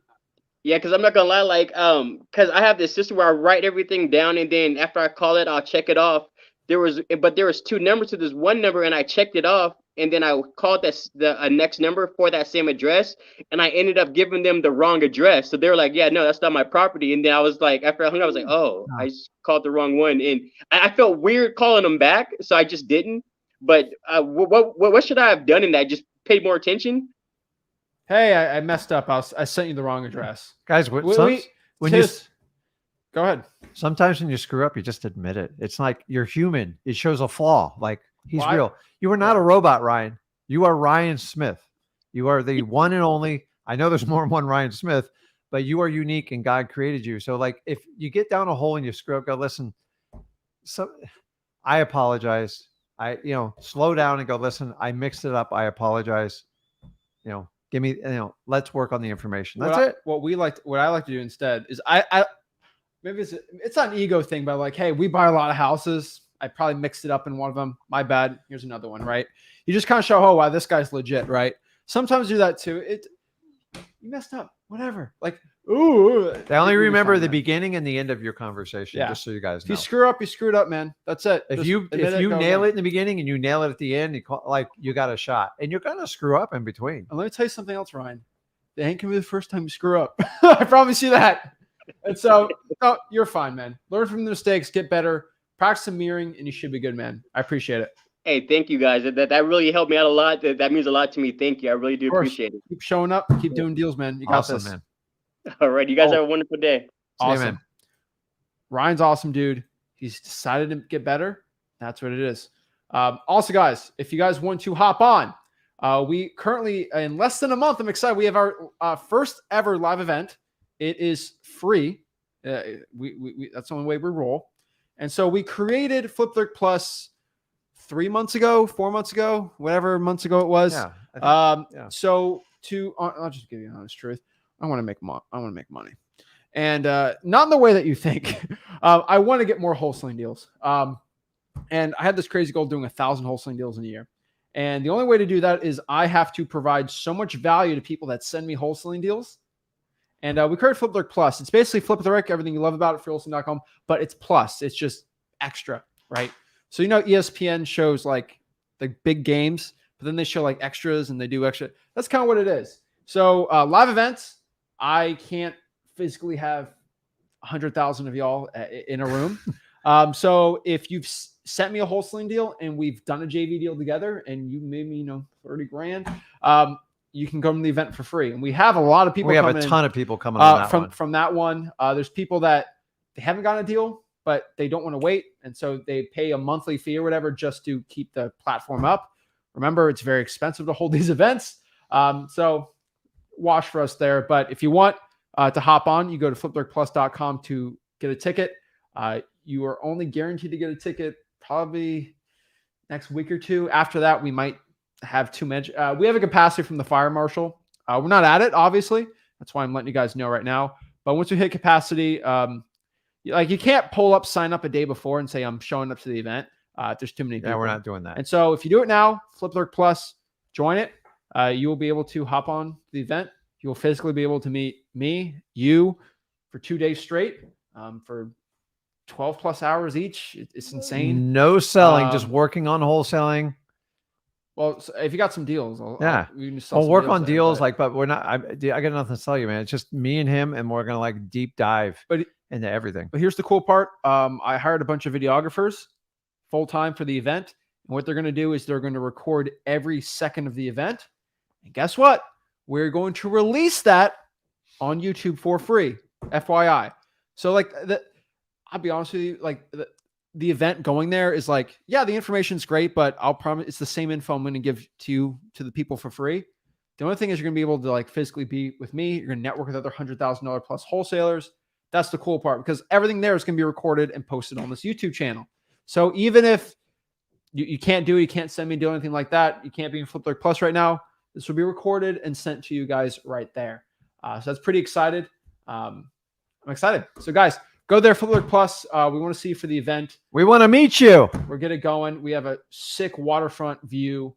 Yeah, because I'm not gonna lie, like, because I have this system where I write everything down, and then after I call it, I'll check it off. There was 2 numbers to this one number, and I checked it off, and then I called the next number for that same address, and I ended up giving them the wrong address. So they were like, "Yeah, no, that's not my property." And then I was like, after I hung up, I was like, "Oh, I just called the wrong one," and I felt weird calling them back, so I just didn't. But what should I have done in that? Just paid more attention? Hey, I messed up. I sent you the wrong address. Guys, Go ahead. Sometimes when you screw up, you just admit it. It's like you're human. It shows a flaw. Like he's real. You are not a robot, Ryan. You are Ryan Smith. You are the one and only. I know there's more than one Ryan Smith, but you are unique and God created you. So like if you get down a hole and you screw up, go listen. So I apologize. Slow down and go, listen, I mixed it up. I apologize. Give me, let's work on the information. That's it. What I like to do instead is I maybe it's not an ego thing, but like, hey, we buy a lot of houses. I probably mixed it up in one of them. My bad. Here's another one, right? You just kind of show, oh, wow, this guy's legit, right? Sometimes do that too. You messed up, whatever. Like, ooh. They only remember the beginning and the end of your conversation, just so you guys know. If you screw up, you screwed up, man. That's it. If you nail it in the beginning and you nail it at the end, you got a shot. And you're gonna screw up in between. And let me tell you something else, Ryan. It ain't gonna be the first time you screw up. I promise you that. And so you're fine, man. Learn from the mistakes, get better, practice some mirroring, and you should be good, man. I appreciate it. Hey, thank you guys. That really helped me out a lot. That means a lot to me. Thank you. I really do appreciate it. Keep showing up. Keep doing deals, man. You got this, man. All right. You guys have a wonderful day. Awesome. Man. Ryan's awesome, dude. He's decided to get better. That's what it is. Also, guys, if you guys want to hop on, we currently, in less than a month, I'm excited. We have our first ever live event. It is free. That's the only way we roll. And so we created Flip 30 Plus 4 months ago, whatever months ago it was. So I'll just give you an honest truth. I want to make money. And not in the way that you think. I want to get more wholesaling deals. And I had this crazy goal of doing 1,000 wholesaling deals in a year. And the only way to do that is I have to provide so much value to people that send me wholesaling deals. And we created Flip 30 Plus. It's basically Flip the Rick, everything you love about it, freewholesaling.com, but it's plus. It's just extra, right? So, ESPN shows like the big games, but then they show like extras and they do extra. That's kind of what it is. So live events, I can't physically have 100,000 of y'all in a room. So if you've sent me a wholesaling deal and we've done a JV deal together and you made me, 30 grand, you can come to the event for free. And we have a lot of people. We have a ton of people coming on from that one. There's people that they haven't gotten a deal, but they don't want to wait. And so they pay a monthly fee or whatever just to keep the platform up. Remember, it's very expensive to hold these events. So watch for us there. But if you want to hop on, you go to flip30plus.com to get a ticket. You are only guaranteed to get a ticket probably next week or two. After that, we might have too much. We have a capacity from the fire marshal. We're not at it, obviously. That's why I'm letting you guys know right now. But once we hit capacity, like you can't pull up, sign up a day before and say, I'm showing up to the event. There's too many people. Yeah, we're not doing that. And so if you do it now, Flip Lurk Plus, join it. You will be able to hop on the event. You will physically be able to meet me, you, for 2 days straight, for 12 plus hours each. It's insane. No selling, just working on wholesaling. Well, so if you got some deals, I'll work on deals, but we're not. I got nothing to tell you, man. It's just me and him, and we're gonna like deep dive into everything. But here's the cool part. I hired a bunch of videographers full time for the event, and what they're gonna do is they're gonna record every second of the event. And guess what? We're going to release that on YouTube for free, FYI. So like I'll be honest with you, like the event going there is like, yeah, the information's great, but I'll promise it's the same info I'm going to give to the people for free. The only thing is you're going to be able to like physically be with me. You're going to network with other $100,000 plus wholesalers. That's the cool part, because everything there is going to be recorded and posted on this YouTube channel. So even if you can't do it, you can't send me a deal, anything like that, you can't be in Flip Lurk Plus right now, this will be recorded and sent to you guys right there. So that's pretty excited. I'm excited. So guys, go there, Flip Lurk Plus. We want to see you for the event. We want to meet you. We're getting going. We have a sick waterfront view,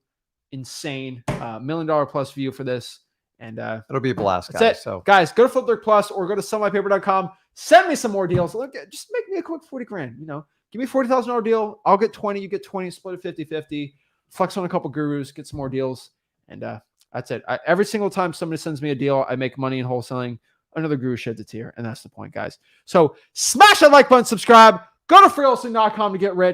insane, $1 million plus view for this, and it'll be a blast, guys. That's it. So guys, go to Flip Lurk Plus or go to sellmypaper.com. Send me some more deals. Look, just make me a quick 40 grand. You know, give me a $40,000 deal. I'll get 20. You get 20. Split it 50-50. Flex on a couple gurus. Get some more deals, and that's it. Every single time somebody sends me a deal, I make money in wholesaling. Another guru sheds a tear, and that's the point, guys. So smash that like button, subscribe, go to freewholesaling.com to get rich.